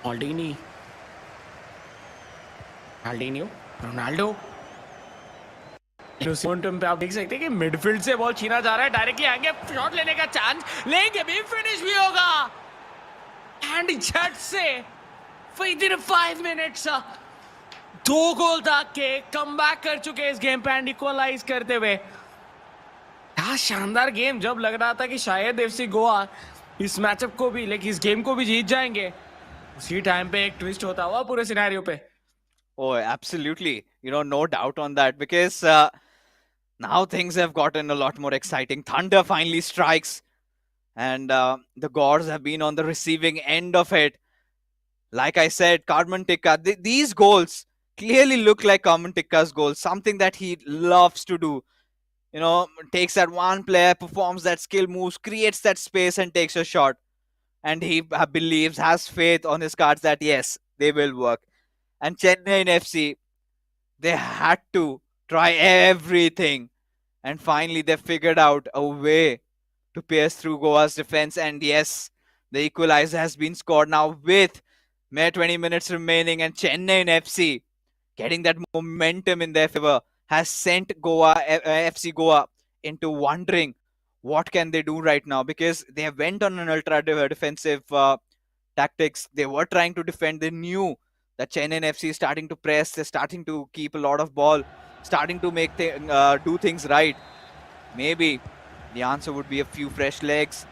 ऑल्डिनी ऑल्डिनियो रोनाल्डो मोमेंटम पे आप देख सकते हैं कि मिडफील्ड से बॉल छीना जा रहा है, डायरेक्टली आएंगे, शॉट लेने का चांस लेंगे भी, फिनिश भी होगा, एंड झट से विद इन 5 मिनट्स 2 गोल दाग के कम बैक कर चुके इस गेम पे एंड इक्वलाइज करते हुए। क्या शानदार गेम, जब लग रहा था कि शायद एफसी गोवा इस मैचअप को भी, लेकिन इस गेम को भी जीत जाएंगे, उसी टाइम पे एक ट्विस्ट होता हुआ पूरे सिनेरियो पे। oh, absolutely. No doubt on that, because now things have gotten a lot more exciting. Thunder finally strikes, and the gods have been on the receiving end of it. Like I said, Carmen Tikka, these goals clearly look like Carmen Tikka's goals, something that he loves to do. Takes that one player, performs that skill moves, creates that space, and takes a shot. And he believes, has faith on his cards that yes, they will work. And Chennai FC, they had to try everything. And finally, they figured out a way to pierce through Goa's defense. And yes, the equalizer has been scored now with mere 20 minutes remaining. And Chennai FC, getting that momentum in their favor, has sent FC Goa into wondering what can they do right now, because they went on an ultra defensive tactics. They were trying to defend. They knew that Chennai FC is starting to press. They're starting to keep a lot of ball, starting to do things right. Maybe the answer would be a few fresh legs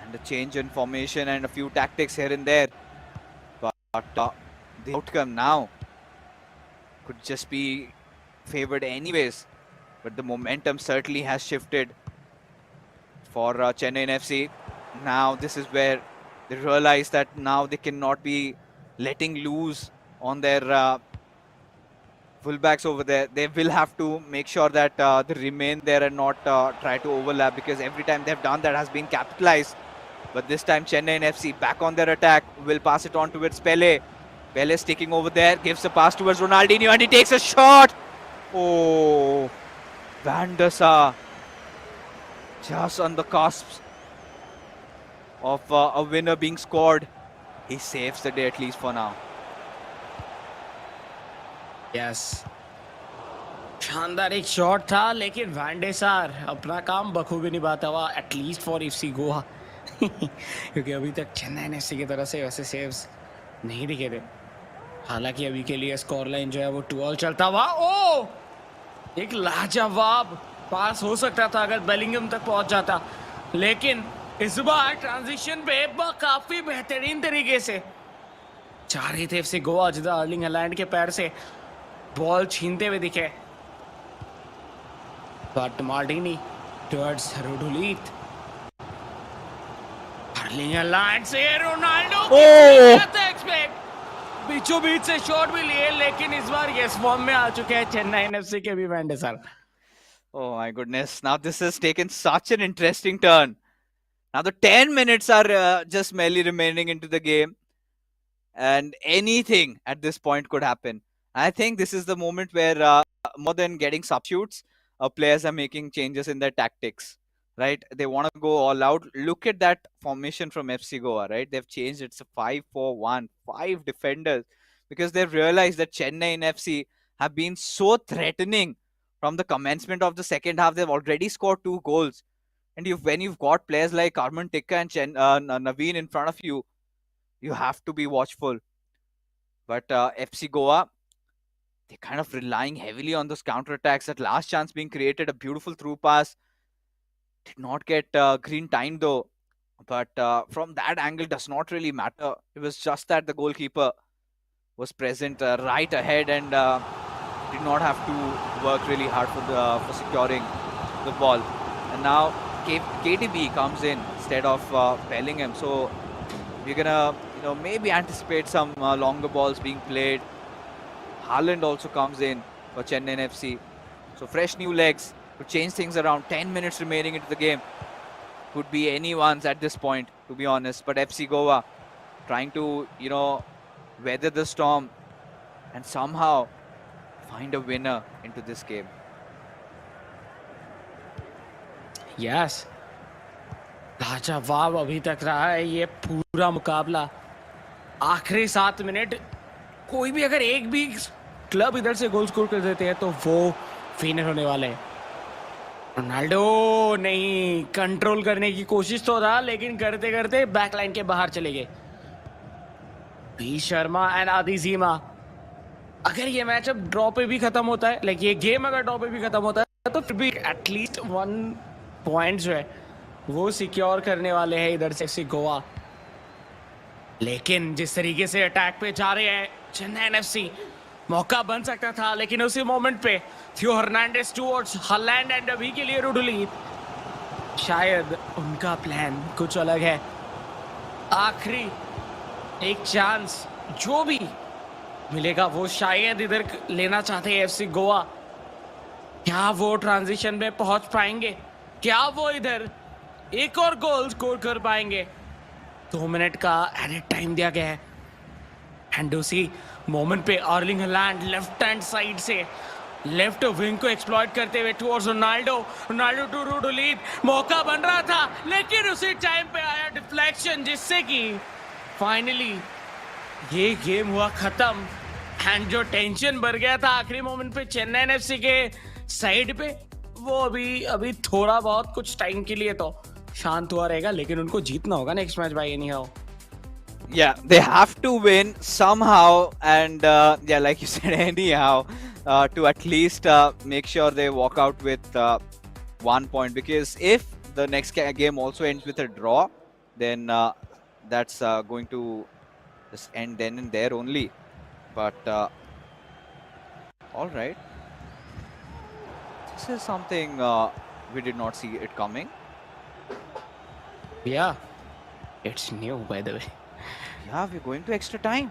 and a change in formation and a few tactics here and there. But the outcome now could just be favored anyways. But the momentum certainly has shifted for Chennai FC. Now this is where they realize that now they cannot be letting loose on their fullbacks over there. They will have to make sure that they remain there and not try to overlap, because every time they've done that has been capitalized. But this time Chennai FC back on their attack, will pass it on towards Pele. Pele sticking over there, gives a pass towards Ronaldinho, and he takes a shot. Oh, Van der Sar just on the cusp of a winner being scored. He saves the day, at least for now. Yes, शानदार एक shot था, लेकिन वैंडेसार अपना काम बखूबी निभाता हुआ, at least for FC Goa, क्योंकि अभी तक चेन्नई एफसी की तरफ से वैसे सेव्स नहीं दिखे थे। हालांकि अभी के लिए स्कोर लाइन जो है वो 2-2 चलता हुआ। ओ, एक लाजवाब पास हो सकता था अगर बेलिंगम तक पहुंच जाता, लेकिन इस बार ट्रांजिशन पे काफी बेहतरीन तरीके से चाह रही थे एफसी गोवा, जिधर अर्लिंग हैलैंड के पैर से बॉल छीनते हुए दिखे, बट मार्टिनी टुवर्ड्स रोडुलीत, अर्लिंग हैलैंड से रोनाल्डो की एक्सपेक्ट, बीचों बीच से शॉट भी लिए, लेकिन इस बार यस फॉर्म में आ चुके हैं चेन्नई एनएफसी के भी वैंडे sir. Oh my goodness, now this has taken such an interesting turn. Now the 10 minutes are just merely remaining into the game, and anything at this point could happen. I think this is the moment where more than getting substitutes, players are making changes in their tactics, right? They want to go all out. Look at that formation from FC Goa, right? They've changed. It's a 5-4-1, 5 defenders, because they've realized that Chennai and FC have been so threatening From the commencement of the second half, they've already scored 2 goals. And when you've got players like Arman Tikka and Naveen in front of you, you have to be watchful. But FC Goa, they're kind of relying heavily on those counterattacks. That last chance being created, a beautiful through pass. Did not get green time though. But from that angle, does not really matter. It was just that the goalkeeper was present right ahead and did not have to work really hard for securing the ball. And now KTB comes in instead of Bellingham. So we're gonna, maybe anticipate some longer balls being played. Haaland also comes in for Chennaiyin FC. So fresh new legs to change things around. 10 minutes remaining into the game. Could be anyone's at this point, to be honest. But FC Goa trying to, weather the storm and somehow find a winner into this game. Yes. लाजवाब अभी तक रहा है ये पूरा मुकाबला. आखिरी 7 minute कोई भी अगर एक भी क्लब इधर से गोल स्कोर कर देते हैं तो वो विनर होने वाले हैं. रोनाल्डो नहीं, कंट्रोल करने की कोशिश तो रहा लेकिन करते करते बैकलाइन के बाहर चले गए. बी शर्मा एंड आदिजीमा. अगर ये मैच अब ड्रॉ पे भी खत्म होता है, लाइक ये गेम अगर ड्रॉ पे भी खत्म होता है तो फिर भी एटलीस्ट 1 पॉइंट जो है वो सिक्योर करने वाले हैं इधर से गोवा. लेकिन जिस तरीके से अटैक पे जा रहे हैं चेन्नई एफसी, मौका बन सकता था लेकिन उसी मोमेंट पे थियो हर्नांडेज टुवर्ड्स हालैंड एंड अभी के लिए रुडली. शायद उनका प्लान कुछ अलग है. आखिरी एक चांस जो भी मिलेगा वो शायद इधर लेना चाहते हैं एफसी गोवा. क्या वो ट्रांजिशन में पहुंच पाएंगे? क्या वो इधर एक और गोल स्कोर कर पाएंगे? 2 मिनट का एडिट टाइम दिया गया है. एंड उसी मोमेंट पे Erling Haaland left hand side से लेफ्ट विंग को एक्सप्लॉइट करते हुए टुवर्ड्स रोनाल्डो टू रुडली. मौका बन रहा था लेकिन उसी टाइम पे आया डिफ्लेक्शन जिससे कि फाइनली ये गेम हुआ खत्म. एंड जो टेंशन बढ़ गया था आखिरी मोमेंट पे चेन्नई एफसी के साइड पे, वो अभी थोड़ा बहुत कुछ टाइम के लिए तो शांत हुआ रहेगा लेकिन उनको जीतना होगा next match by any how. Yeah, they have to win somehow, and like you said, anyhow, to at least make sure they walk out with 1 point. Because if the next game also ends with a draw, then that's going to just end then and there only. But all right, this is something we did not see it coming. Yeah, it's new by the way. Yeah, we're going to extra time.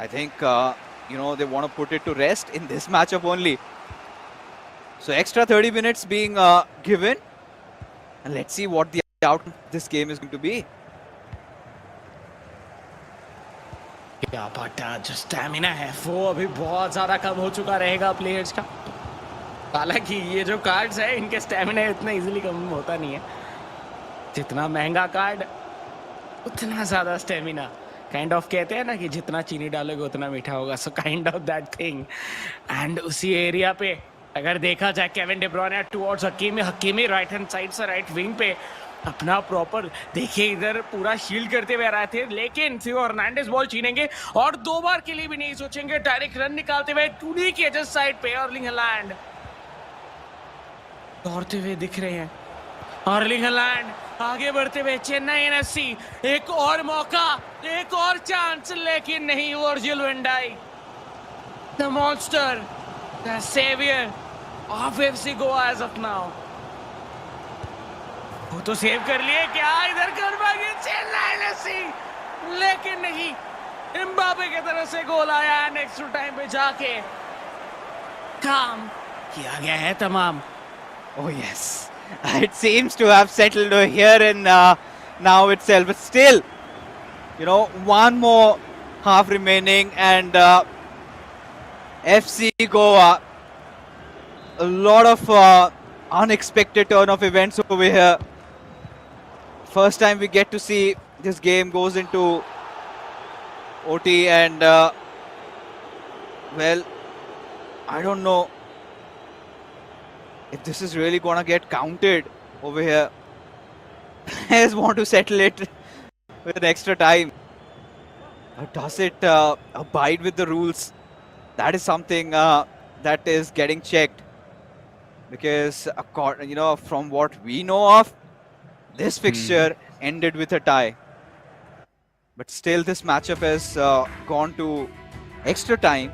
I think, they want to put it to rest in this matchup only. So extra 30 minutes being given. And let's see what the outcome of this game is going to be. Yeah, but जो stamina है वो अभी बहुत ज़्यादा कम हो चुका रहेगा players का. हालांकि ये जो कार्ड्स है इनके स्टैमिना इतना इजीली कम होता नहीं है. जितना महंगा कार्ड उतना ज़्यादा स्टेमिना. काइंड ऑफ कहते हैं ना कि जितना चीनी डालोगे उतना मीठा होगा. So kind of that thing. And उसी एरिया पे अगर देखा जाए Kevin de ब्रुयने towards Hakimi right hand side से राइट विंग पे अपना प्रॉपर देखिए इधर पूरा शील्ड करते हुए आ रहे थे लेकिन थियो हर्नांडेज बॉल छीनेंगे और 2 बार के लिए भी नहीं सोचेंगे. डायरेक्ट रन निकालते हुए टूडी के जस्ट साइड पे अर्लिंग हालैंड दौड़ते हुए दिख रहे हैं. अर्लिंग हालैंड आगे बढ़ते हुए चेन्नई एफसी. एक और मौका, एक और चांस लेकिन नहीं. Virgil van Dijk, the monster, the saviour of FC Goa as of now. वो तो सेव कर लिए. क्या इधर कर पाएंगे चेन्नई एफसी? लेकिन नहीं. एम्बापे की तरफ से गोल आया एंड एक्स्ट्रा टाइम पे जाके काम किया गया है तमाम. Oh yes. It seems to have settled here in now itself, but still, one more half remaining, and FC Goa, a lot of unexpected turn of events over here. First time we get to see this game goes into OT, and Well, I don't know if this is really gonna get counted over here. Players want to settle it with extra time. But does it abide with the rules? That is something that is getting checked because, from what we know of, this Hmm. fixture ended with a tie. But still, this matchup has gone to extra time.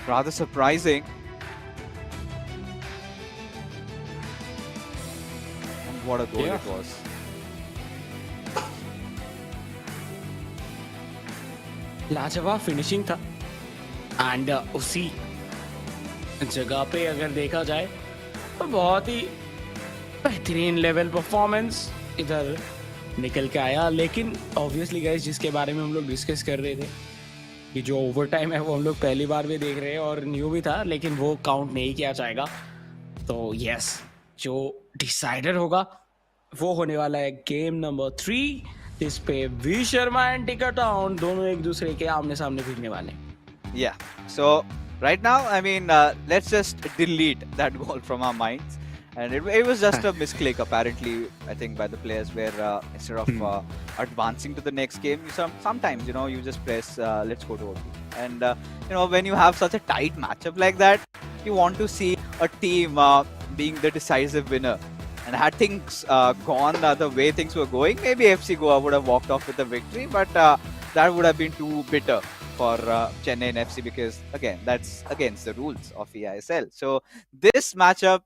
Rather surprising. And what a goal Yeah. it was. लाजवाब finishing था and उसी जगह पे अगर देखा जाए तो बहुत ही बेहतरीन लेवल परफॉर्मेंस इधर निकल के आया। लेकिन ऑब्वियसली गाइस, जिसके बारे में हम लोग डिस्कस कर रहे थे कि जो ओवर टाइम है वो हम लोग पहली बार भी देख रहे हैं और न्यू भी था, लेकिन वो काउंट नहीं किया जाएगा। तो यस, जो डिसाइडर होगा वो होने वाला है गेम नंबर 3, जिस पे वी शर्मा एंड टिका टाउन दोनों एक दूसरे के आमने सामने भिड़ने वाले हैं। Yeah. So right now, I mean, let's just delete that goal from our minds. And it was just a misclick, apparently, I think, by the players where instead of advancing to the next game, sometimes, you just press, let's go to OT. And, when you have such a tight matchup like that, you want to see a team being the decisive winner. And had things gone the way things were going, maybe FC Goa would have walked off with a victory, but that would have been too bitter for Chennaiyin FC because again that's against the rules of eISL. So this matchup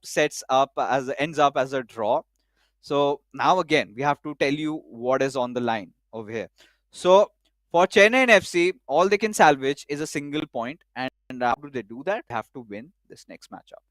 ends up as a draw. So now again we have to tell you what is on the line over here. So for Chennaiyin FC, all they can salvage is a single point, and how do they do that? They have to win this next matchup.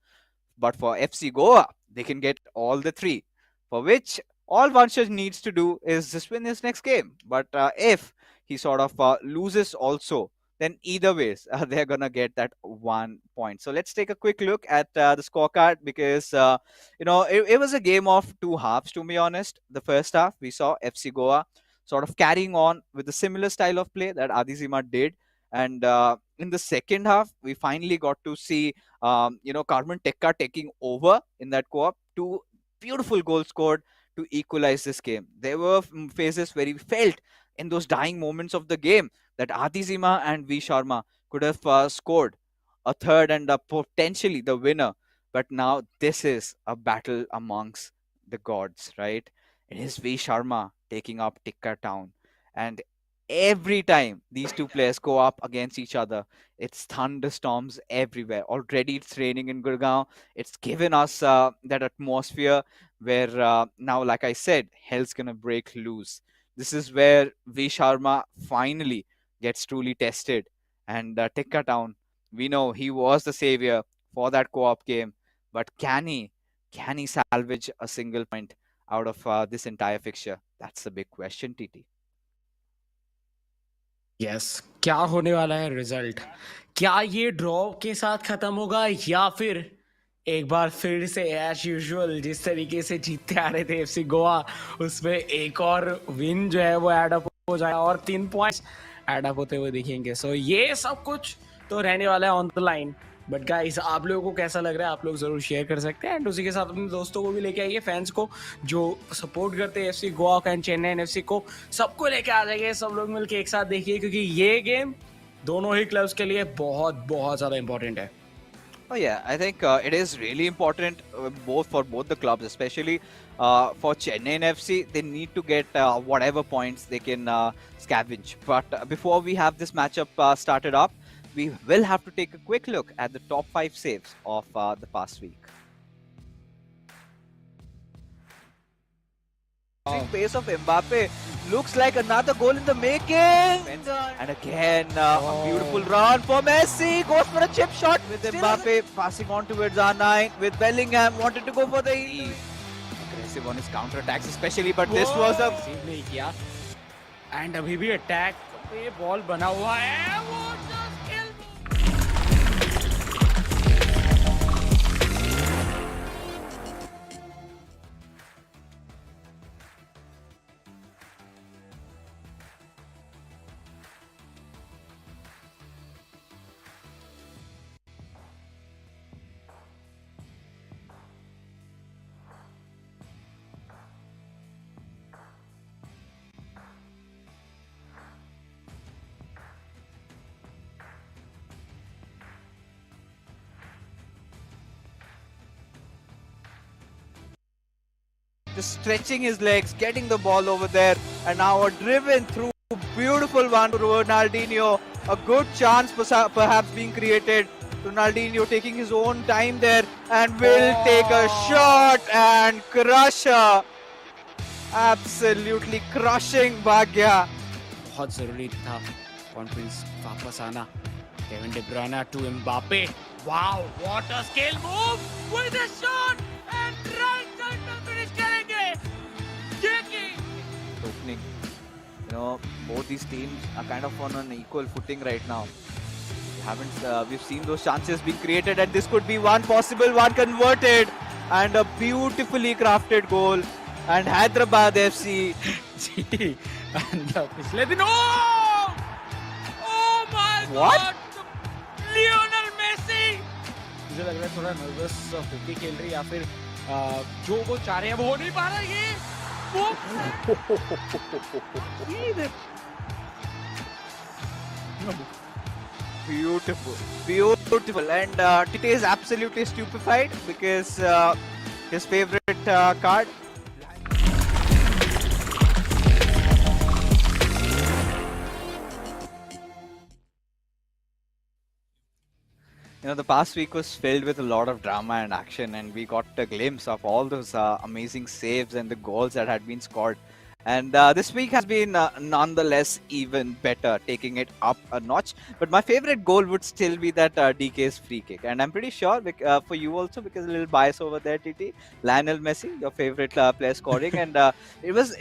But for FC Goa, they can get all the three, for which all Vanshaj needs to do is just win his next game. But if he sort of loses also, then either ways, they're going to get that 1 point. So let's take a quick look at the scorecard because, it was a game of two halves, to be honest. The first half, we saw FC Goa sort of carrying on with the similar style of play that Adizima did. And in the second half, we finally got to see Carmen Tekka taking over in that co-op. Two beautiful goals scored to equalize this game. There were phases where we felt in those dying moments of the game that Adi Zima and V Sharma could have scored a third and potentially the winner. But now this is a battle amongst the gods, right? It is V Sharma taking up Tikka Town. And every time these two players go up against each other, it's thunderstorms everywhere. Already it's raining in Gurgaon. It's given us that atmosphere where now, like I said, hell's gonna break loose. This is where V Sharma finally gets truly tested. And Tikka Town, we know he was the savior for that co-op game, but can he salvage a single point out of this entire fixture? That's the big question, TT. Yes, क्या होने वाला है result? क्या ये draw के साथ खत्म होगा या फिर एक बार फिर से एज यूजुअल जिस तरीके से जीतते आ रहे थे एफसी गोवा, उसमें एक और विन जो है वो ऐड अप हो जाएगा और 3 पॉइंट्स ऐड अप होते हुए दिखेंगे। सो ये सब कुछ तो रहने वाला है on the line. But guys, आप लोगों को कैसा लग रहा है आप लोग जरूर शेयर कर सकते हैं एंड उसी के साथ अपने दोस्तों को भी लेके आइए, फैंस को जो सपोर्ट करते हैं FC Goa and Chennai FC को, सबको लेके आ जाइए, सब लोग मिलके एक साथ देखिए क्योंकि ये गेम दोनों ही क्लब्स के लिए बहुत बहुत ज्यादा इंपॉर्टेंट है। Oh yeah, I think it is really important both the clubs, especially for Chennai and FC. They need to get whatever points they can scavenge. But before we have this matchup started up, we will have to take a quick look at the top 5 saves of the past week. Pace of Mbappe looks like another goal in the making. And again, a beautiful run for Messi. Goes for a chip shot with Mbappe passing on towards R9 with Bellingham. Wanted to go for the aggressive on his counter attacks, especially. But this was a सीव नहीं किया and अभी भी attack पे ball बना हुआ है, वो just kill me. just stretching his legs, getting the ball over there, and now a driven through beautiful one to Ronaldinho. A good chance perhaps being created. Ronaldinho taking his own time there and will take a shot and crush her. Absolutely crushing Bhagya. बहुत जरूरी था confidence वापस आना. Kevin de Bruyne to Mbappe. Wow, what a skill move with a shot and right side पे finish करेंगे. ये Opening. Both these teams are kind of on an equal footing right now. We've seen those chances being created, and this could be one possible one converted, and a beautifully crafted goal. And Hyderabad FC. Ji, and पिछले दिन oh my What? God, Lionel Messi. मुझे लग रहा है थोड़ा nervous होके खेल रही, या फिर जो वो चाह रहे हैं वो हो नहीं पा रहा. ये Beautiful, and Tite is absolutely stupefied because his favorite card. The past week was filled with a lot of drama and action, and we got a glimpse of all those amazing saves and the goals that had been scored. And this week has been nonetheless even better, taking it up a notch. But my favorite goal would still be that DK's free kick, and I'm pretty sure for you also, because a little bias over there, TT. Lionel Messi, your favorite player scoring, and it was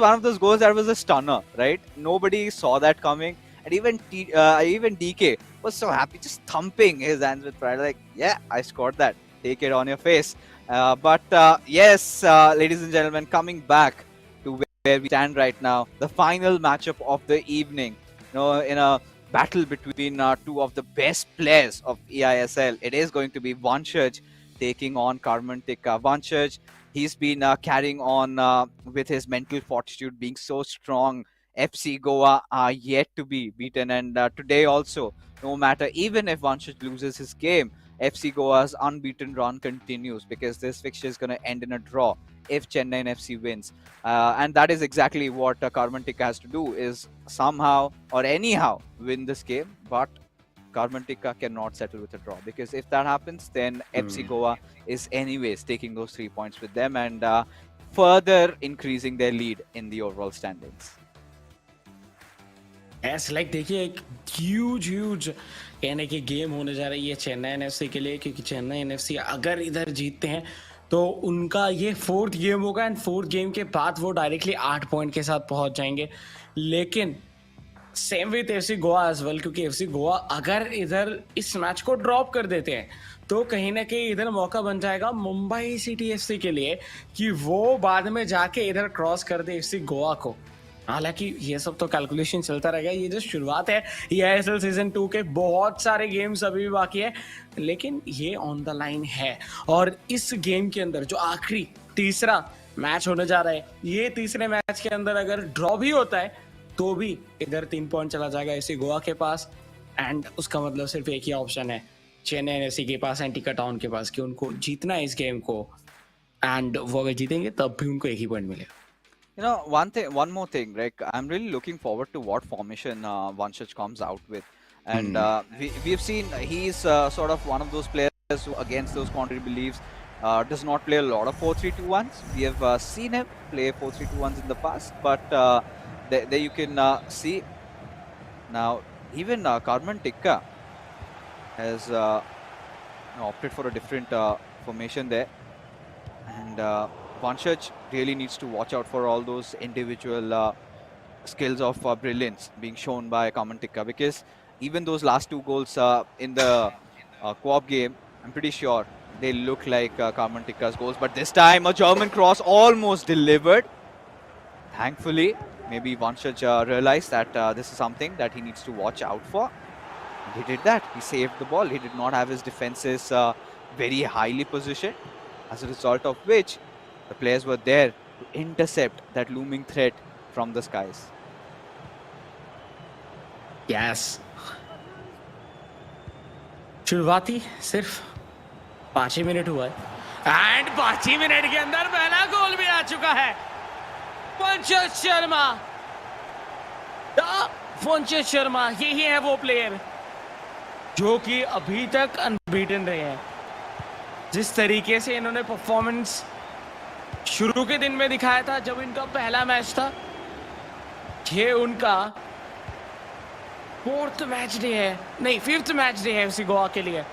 one of those goals that was a stunner, right? Nobody saw that coming, and even DK was so happy, just thumping his hands with pride, like, yeah, I scored that. Take it on your face. But yes, ladies and gentlemen, coming back to where we stand right now, the final matchup of the evening, in a battle between two of the best players of eISL. It is going to be Vanchaj taking on Karman Tikka. Vanchaj, he's been carrying on with his mental fortitude being so strong. FC Goa are yet to be beaten, and today also, no matter, even if Vanchaj loses his game, FC Goa's unbeaten run continues, because this fixture is going to end in a draw if Chennaiyin FC wins. And that is exactly what Karman Tikka has to do, is somehow or anyhow win this game. But Karman Tikka cannot settle with a draw, because if that happens, then FC Goa is anyways taking those 3 points with them and further increasing their lead in the overall standings. देखिए, एक huge कहने की game होने जा रही है Chennaiyin FC के लिए, क्योंकि चेन्नईन एफसी अगर इधर जीतते हैं तो उनका ये 4th गेम होगा, एंड 4th गेम के बाद वो डायरेक्टली 8 पॉइंट के साथ पहुंच जाएंगे. लेकिन same with FC Goa as well, क्योंकि एफसी गोवा अगर इधर इस मैच को ड्रॉप कर देते हैं तो कहीं ना कहीं इधर मौका बन जाएगा मुंबई सिटी एफसी के लिए कि वो बाद में जाके इधर क्रॉस कर दे एफसी गोवा को. हालांकि ये सब तो कैलकुलेशन चलता रहेगा, ये जो शुरुआत है eISL सीजन 2 के, बहुत सारे गेम्स अभी भी बाकी है, लेकिन ये ऑन द लाइन है. और इस गेम के अंदर जो आखिरी तीसरा मैच होने जा रहा है, ये तीसरे मैच के अंदर अगर ड्रॉ भी होता है तो भी इधर 3 पॉइंट चला जाएगा एफसी गोवा के पास, एंड उसका मतलब सिर्फ एक ही ऑप्शन है चेन्नई एफसी के पास एंड टिक्का टाउन के पास कि उनको जीतना है इस गेम को, एंड वो अगर जीतेंगे तब भी उनको एक ही पॉइंट मिलेगा. One more thing, like, I'm really looking forward to what formation Vanchaj comes out with. And we've seen he's sort of one of those players who, against those contrary beliefs, does not play a lot of 4-3-2-1s. We have seen him play 4-3-2-1s in the past, but there you can see now even Karman Tikka has opted for a different formation there. And Vanchaj really needs to watch out for all those individual skills of brilliance being shown by Karman Tikka, because even those last 2 goals in the co-op game, I'm pretty sure they look like Karman Tikka's goals. But this time, a German cross almost delivered. Thankfully, maybe Vanchaj realized that this is something that he needs to watch out for. And he did that. He saved the ball. He did not have his defenses very highly positioned, as a result of which the players were there to intercept that looming threat from the skies. Yes. शुरुआती सिर्फ 5 ही minute हुआ है, and 5 he minute के अंदर पहला गोल भी आ चुका है। वंशित शर्मा, वंशित शर्मा यही है वो प्लेयर जो कि अभी तक अनबीटन रहे हैं। जिस तरीके से इन्होंने परफॉर्मेंस शुरू के दिन में दिखाया था जब इनका पहला मैच था, ये उनका 4th मैच डे है, नहीं 5th मैच डे है FC गोवा के लिए।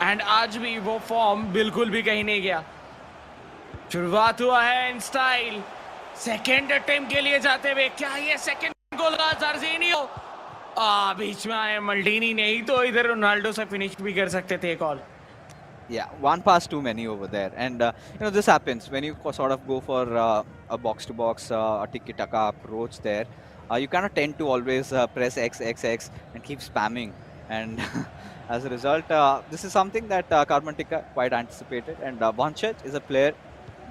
एंड आज भी वो फॉर्म बिल्कुल भी कहीं नहीं गया। शुरुआत हुआ है इन स्टाइल, सेकेंड अटेम्प्ट के लिए जाते हुए, क्या ये सेकेंड गोल का जर्जीनियो बीच में आए मल्डीनी, नहीं तो इधर रोनाल्डो से फिनिश भी कर सकते थे एक और। Yeah, one pass too many over there, and this happens when you sort of go for a box-to-box, a tiki-taka approach. There, you kind of tend to always press X, X, X, and keep spamming, and as a result, this is something that Karmantika quite anticipated. And Vanchaj is a player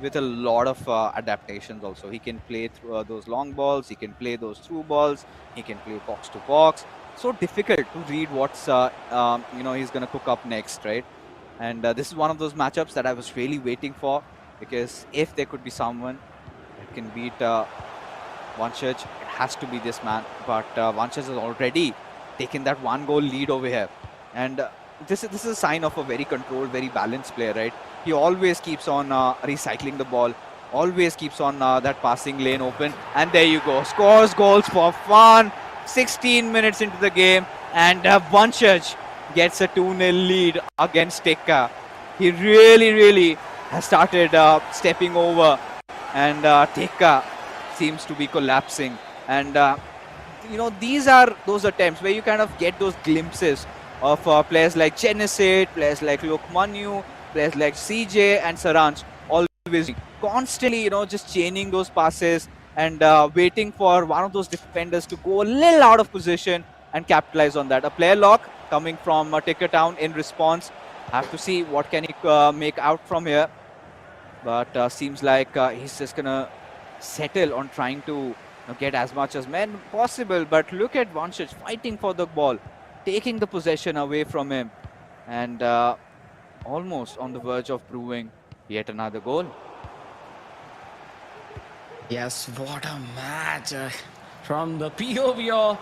with a lot of adaptations. Also, he can play through those long balls, he can play those through balls, he can play box-to-box. So difficult to read what's he's gonna cook up next, right? And this is one of those matchups that I was really waiting for, because if there could be someone that can beat Vanchaj, it has to be this man. But Vanchaj has already taken that 1-goal lead over here. And this is a sign of a very controlled, very balanced player, right? He always keeps on recycling the ball, always keeps on that passing lane open. And there you go, scores goals for fun. 16 minutes into the game, and Vanchaj gets a 2-0 lead against Tekka. He really has started stepping over, and Tekka seems to be collapsing. And these are those attempts where you kind of get those glimpses of players like Genesis, players like Lokmanu, players like CJ and Saranj, always constantly, just chaining those passes and waiting for one of those defenders to go a little out of position and capitalize on that. A player lock coming from Ticker Town in response. Have to see what can he make out from here. But seems like he's just gonna settle on trying to get as much as men possible. But look at Vanchaj fighting for the ball, taking the possession away from him, and almost on the verge of proving yet another goal. Yes, what a match from the POV of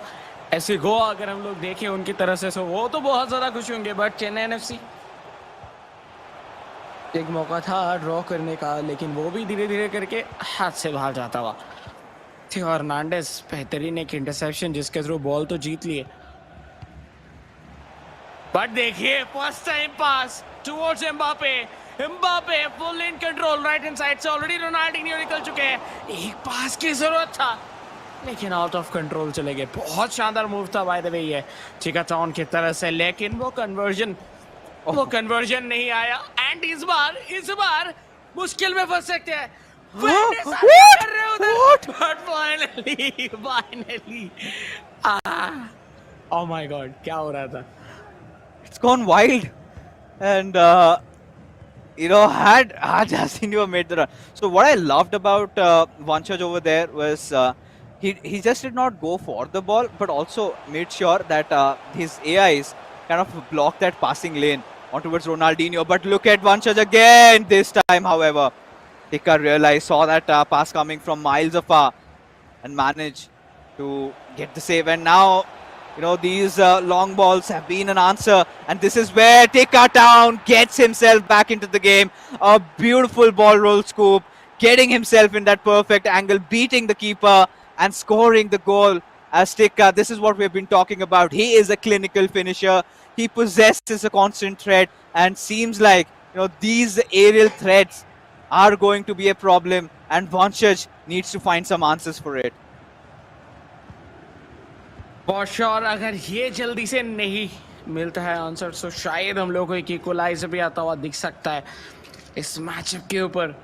FC Goa. अगर हम लोग देखें उनकी तरफ से, सो वो तो बहुत ज्यादा खुश होंगे, बट चेन्नई एनएफसी एक मौका था ड्रॉ करने का, लेकिन वो भी धीरे धीरे करके हाथ से बाहर जाता हुआ। हर्नांडेज बेहतरीन एक इंटरसेप्शन जिसके थ्रू बॉल तो जीत लिए, बट देखिए first time pass towards Mbappe, Mbappe full in control right hand side से, ऑलरेडी रोनाल्डिनियो निकल चुके हैं, एक पास की जरूरत था लेकिन आउट ऑफ कंट्रोल चले गए। बहुत शानदार मूव था बाय द वे ये चिकाटॉन की तरफ से, लेकिन वो कन्वर्जन नहीं आया। एंड इस बार मुश्किल में फंस सकते हैं। फाइनली ओह माय गॉड, क्या हो रहा था? It's gone wild, and had Jacinho made the run. So what I loved about Vanchaj over there was he just did not go for the ball, but also made sure that his AIs kind of blocked that passing lane on towards Ronaldinho. But look at Vanchaj again this time, however. Tika realized, saw that pass coming from miles afar and managed to get the save. And now, these long balls have been an answer. And this is where Tika Town gets himself back into the game. A beautiful ball roll scoop, getting himself in that perfect angle, beating the keeper and scoring the goal as Tika. This is what we've been talking about. He is a clinical finisher. He possesses a constant threat, and seems like, these aerial threats are going to be a problem, and Vanchaj needs to find some answers for it. For sure, अगर ये जल्दी से नहीं मिलता है answer, तो शायद हम लोगों को एक इक्वलाइजर भी आता हुआ दिख सकता है इस मैचअप के ऊपर।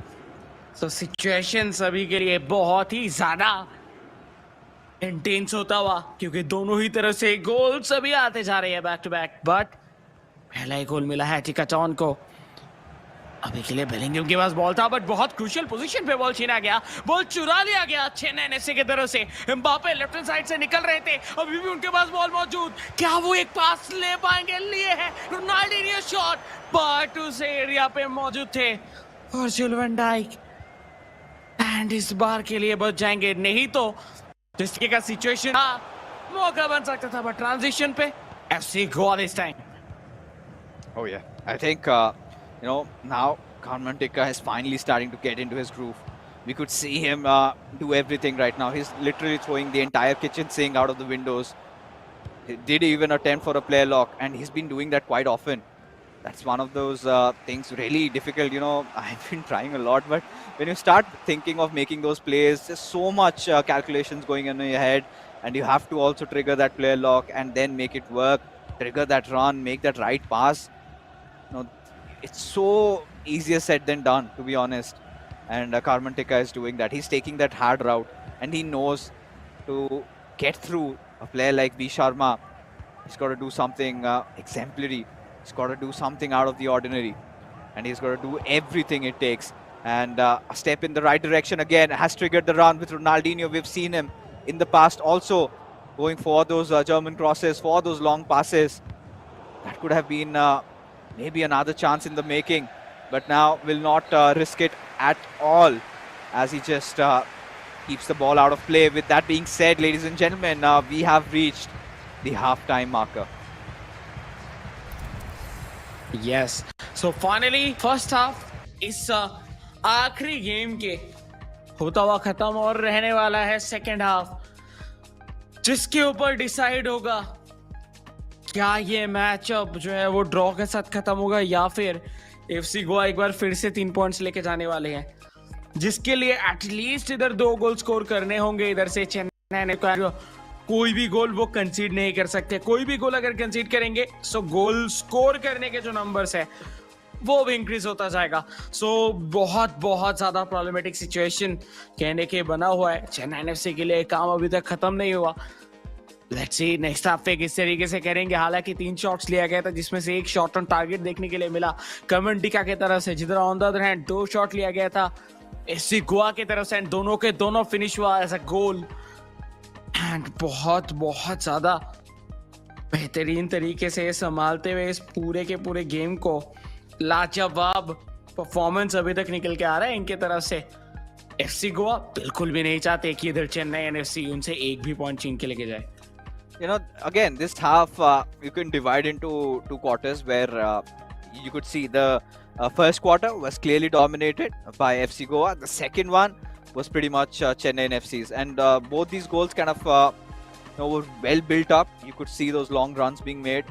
तो सिचुएशन सभी के लिए बहुत ही ज्यादा इंटेंस होता हुआ, क्योंकि दोनों ही तरफ से गोल सभी आते जा रहे हैं बैक टू बैक। बट पहला ही गोल मिला है टिकाटॉन को। अभी के लिए बेलिंगम के पास बॉल था, बट बहुत क्रूशियल पोजीशन पे बॉल छीना गया, बॉल चुरा लिया गया चेन्नई एनएफसी की तरफ से। एम्बापे लेफ्ट हैंड साइड से निकल रहे थे, अभी भी उनके पास बॉल मौजूद, क्या वो एक पास ले पाएंगे? लिए है रोनाल्डिनियो शॉट, बट उस एरिया पे मौजूद थे वर्जिल वैन डाइक, एंड इस बार के लिए बच जाएंगे, नहीं तो जिसके का सिचुएशन था मौका बन सकता था, बट ट्रांजिशन पे FC Goa this time. Oh yeah, I think now Carmen Tikka is finally starting to get into his groove. We could see him do everything right now. He's literally throwing the entire kitchen sink out of the windows. He did even attempt for a player lock, and he's been doing that quite often. That's one of those things really difficult. I've been trying a lot, but when you start thinking of making those plays, there's so much calculations going on in your head, and you have to also trigger that player lock and then make it work, trigger that run, make that right pass. It's so easier said than done, to be honest. And Carmen Tikka is doing that. He's taking that hard route, and he knows to get through a player like V Sharma. He's got to do something exemplary. He's got to do something out of the ordinary, and he's got to do everything it takes. And a step in the right direction again has triggered the run with Ronaldinho. We've seen him in the past also going for those German crosses, for those long passes. That could have been maybe another chance in the making, but now will not risk it at all as he just keeps the ball out of play. With that being said, ladies and gentlemen, we have reached the half-time marker. Yes. So finally, first half इस आखिरी game के होता हुआ खत्म और रहने वाला है सेकेंड हाफ, जिसके ऊपर डिसाइड होगा क्या ये मैच अब जो है वो ड्रॉ के साथ खत्म होगा या फिर एफसी गोवा एक बार फिर से 3 पॉइंट्स लेके जाने वाले हैं, जिसके लिए एटलीस्ट इधर 2 गोल स्कोर करने होंगे। इधर से चेन्नई ने कोई भी गोल वो कंसीड नहीं कर सकते, कोई भी गोल अगर कंसीड करेंगे सो गोल स्कोर करने के जो नंबर्स है वो भी इंक्रीज होता जाएगा। सो बहुत बहुत ज्यादा प्रॉब्लमेटिक सिचुएशन कहने के बना हुआ है चेन्नई एनएफसी के लिए, काम अभी तक खत्म नहीं हुआ। लेट्स सी नेक्स्ट हाफ पे किस तरीके से करेंगे। हालांकि 3 शॉट्स लिया गया था जिसमें से एक शॉट ऑन टारगेट देखने के लिए मिला कमन टिका की तरफ से, जिधर on the other hand 2 shot लिया गया था एफसी गोवा की तरफ से, एंड दोनों के दोनों फिनिश हुआ एज अ गोल। एंड बहुत बहुत ज्यादा बेहतरीन तरीके से संभालते हुए इस पूरे के पूरे गेम को लाजवाब परफॉर्मेंस अभी तक निकल के आ रहा है इनके तरफ से। एफसी गोवा बिल्कुल भी नहीं चाहते कि इधर चेन्नई एनएफसी उनसे एक भी पॉइंट छीन के लेके जाए। Again, this half you can divide into 2 quarters where you could see the first quarter was clearly dominated by FC Goa. The second one was pretty much Chennai NFC's, and both these goals kind of were well built up. You could see those long runs being made,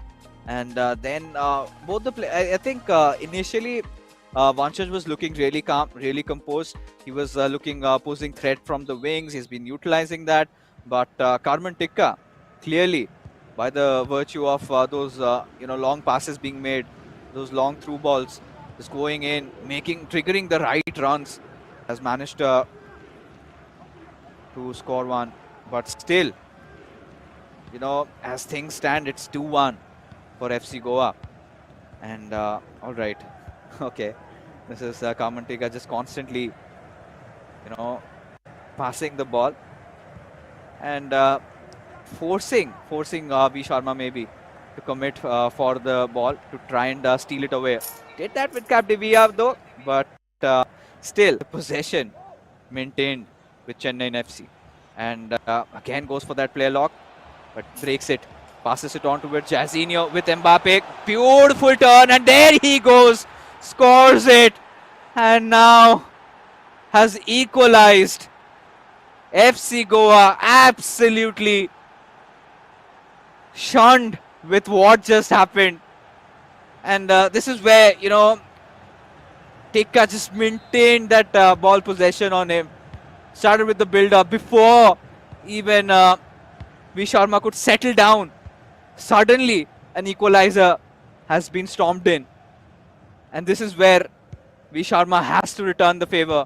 and then both the play. I think initially Vanchaj was looking really calm, really composed. He was looking posing threat from the wings. He's been utilizing that, but Carmen Tikka, clearly, by the virtue of those long passes being made, those long through balls, just going in, triggering the right runs, has managed to score one. But still, as things stand, it's 2-1 for FC Goa. And all right, okay, this is Carmen Tikka just constantly, passing the ball and forcing V Sharma maybe to commit for the ball to try and steal it away. Did that with Capdevia though, but still the possession maintained with Chennai FC, and again goes for that play lock, but breaks it, passes it on towards Jairzinho with Mbappe. Beautiful turn, and there he goes, scores it, and now has equalized. FC Goa absolutely shunned with what just happened, and this is where Tikka just maintained that ball possession on him, started with the build-up before even V Sharma could settle down. Suddenly an equalizer has been stormed in, and this is where V Sharma has to return the favor,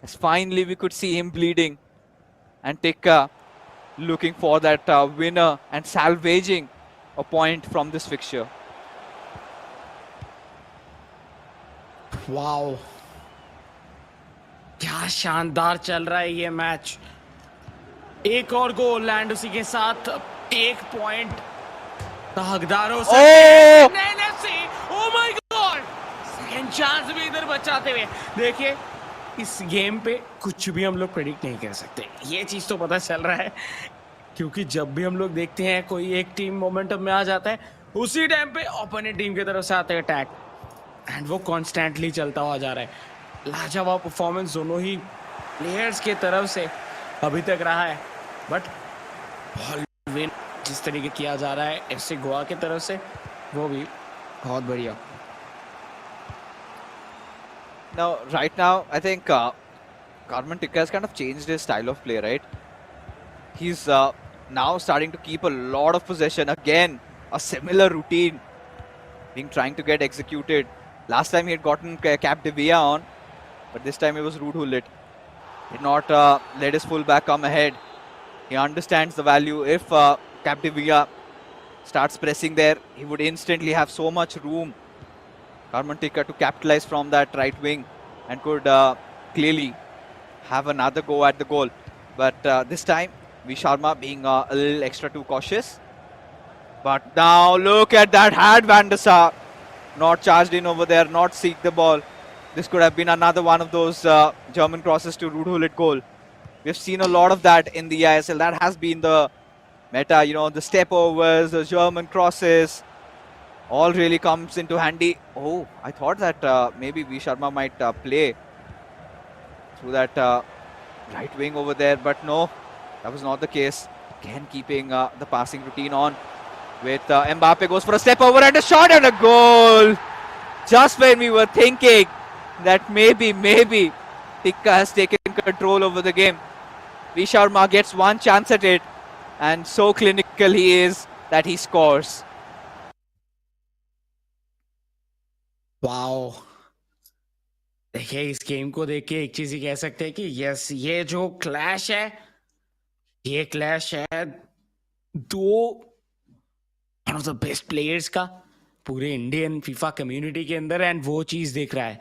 as finally we could see him bleeding, and Tikka looking for that winner and salvaging a point from this fixture. Wow, क्या शानदार चल रहा है ये match. एक और goal and उसी के साथ एक पॉइंट का हकदार हो सकते हैं ओ Chennai FC. Oh my god, second chance भी इधर बचाते हुए। देखिए, इस गेम पे कुछ भी हम लोग प्रेडिक्ट नहीं कर सकते, ये चीज तो पता चल रहा है, क्योंकि जब भी हम लोग देखते हैं कोई एक टीम मोमेंटम में आ जाता है, उसी टाइम पे ओपोनेंट टीम की तरफ से आता है अटैक, एंड वो कॉन्स्टेंटली चलता हुआ जा रहा है। लाजवाब परफॉर्मेंस दोनों ही प्लेयर्स की तरफ से अभी तक रहा है, बट बॉल विन जिस तरीके किया जा रहा है एफसी गोवा की तरफ से, वो भी बहुत बढ़िया। now right now I think Karman Tikka has kind of changed his style of play, right? He's now starting to keep a lot of possession again, a similar routine being trying to get executed. Last time he had gotten Cap De Villa on, but this time it was Ruud who lit. Did not let his fullback come ahead. He understands the value. If Cap De Villa starts pressing there, he would instantly have so much room, Karman Tikka, to capitalize from that right wing and could clearly have another go at the goal. But this time, V Sharma being a little extra too cautious. But now look at that hand, Van der Sar. Not charged in over there, not seek the ball. This could have been another one of those German crosses to Ruud Gullit goal. We've seen a lot of that in the eISL. That has been the meta, you know, the step overs, the German crosses, all really comes into handy. Oh, I thought that maybe V Sharma might play through that right wing over there, but no, that was not the case. Again, keeping the passing routine on with Mbappe goes for a step over and a shot and a goal. Just when we were thinking that maybe Tikka has taken control over the game, V Sharma gets one chance at it, and so clinical he is that he scores. Wow, देखिए इस game को देख के एक चीज ही कह सकते हैं कि यस, ये जो क्लैश है, ये क्लैश है दो one of the best players का पूरे इंडियन फीफा कम्युनिटी के अंदर, एंड वो चीज देख रहा है।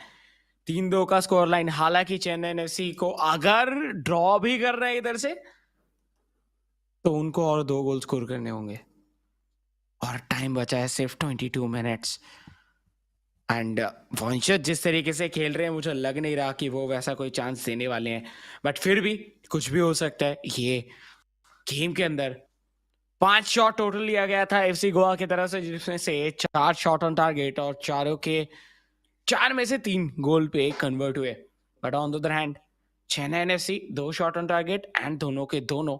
3-2 का स्कोर लाइन। हालांकि चेन्नई एफसी को अगर ड्रॉ भी कर रहे हैं इधर से, तो उनको और 2 गोल स्कोर करने होंगे, और टाइम बचा है सिर्फ 22 मिनट्स। एंड वंशज जिस तरीके से खेल रहे हैं, मुझे लग नहीं रहा कि वो वैसा कोई चांस देने वाले हैं, बट फिर भी कुछ भी हो सकता है। ये गेम के अंदर 5 शॉट टोटल लिया गया था एफसी गोवा की तरफ से, जिसमें से 4 शॉट ऑन टारगेट, और चारों के 4 में से 3 गोल पे कन्वर्ट हुए। But on the other hand Chennai FC 2 shot on target and दोनों के दोनों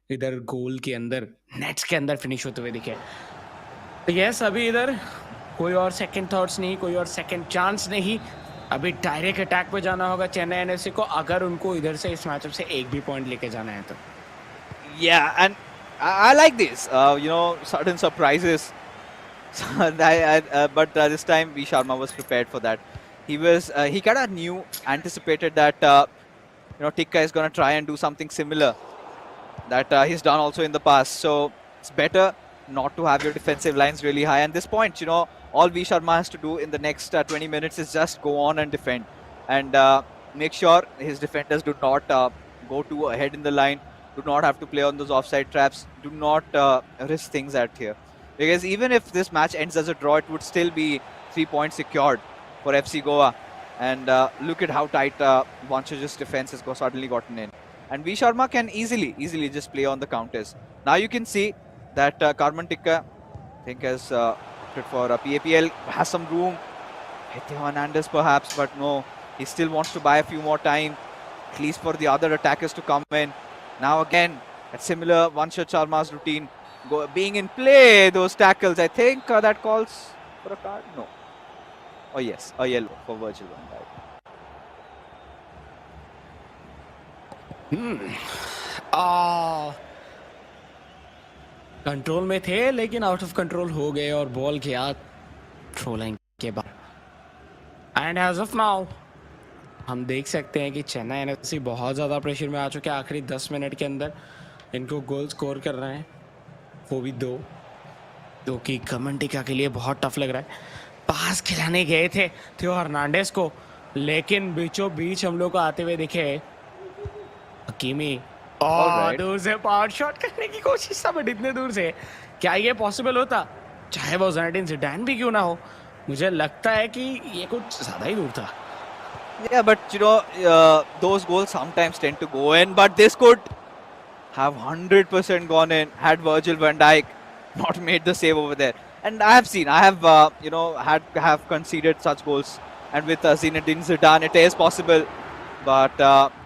इधर गोल के अंदर, नेट्स के अंदर फिनिश होते हुए दिखे। तो यस, अभी इधर कोई और सेकंड थॉट्स नहीं, कोई और सेकंड चांस नहीं, अभी डायरेक्ट अटैक पे जाना होगा चेन्नई एफसी को, अगर उनको इधर से इस मैचअप से एक भी पॉइंट लेके जाना है तो। Yeah, and I like this, you know, sudden surprises. But this time V Sharma was prepared for that. He kind of knew, anticipated that you know, Tikka is going to try and do something similar that he's done also in the past. So it's better not to have your defensive lines really high. And this point, you know, all V Sharma has to do in the next 20 minutes is just go on and defend, and make sure his defenders do not go too ahead in the line. Do not have to play on those offside traps. Do not risk things out here. Because even if this match ends as a draw, it would still be 3 points secured for FC Goa. And look at how tight Vanchaj's defense has suddenly gotten in. And V Sharma can easily just play on the counters. Now you can see that Karman Tikka, I think, has opted for a PAPL, has some room. Hete Hernandez perhaps, but no. He still wants to buy a few more time, at least for the other attackers to come in. Now again, a similar Vanshaj Sharma's routine being in play. Those tackles, I think that calls for a card. No. Oh yes, a yellow for Virgil van Dijk. Control में थे, लेकिन out of control हो गए और ball गया throw line के बाद। And as of now हम देख सकते हैं कि चेन्नई एफसी बहुत ज़्यादा प्रेशर में आ चुके हैं। आखिरी 10 मिनट के अंदर इनको गोल स्कोर कर रहे हैं, वो भी 2, जो कि करमन टिक्का के लिए बहुत टफ लग रहा है। पास खिलाने गए थे थियो हर्नांडेस को, लेकिन बीचों बीच हम लोग को आते हुए दिखे हकीमी। All और right. दूर से पावर शॉट करने की कोशिश था, बट इतने दूर से क्या ये पॉसिबल होता, चाहे वो ज़िनेडिन ज़िडान भी क्यों ना हो। मुझे लगता है कि ये कुछ ज्यादा ही दूर था। Yeah, but those goals sometimes tend to go in, but this could have 100% gone in had Virgil van Dijk not made the save over there. And I have have conceded such goals. And with Zinedine Zidane, it is possible. But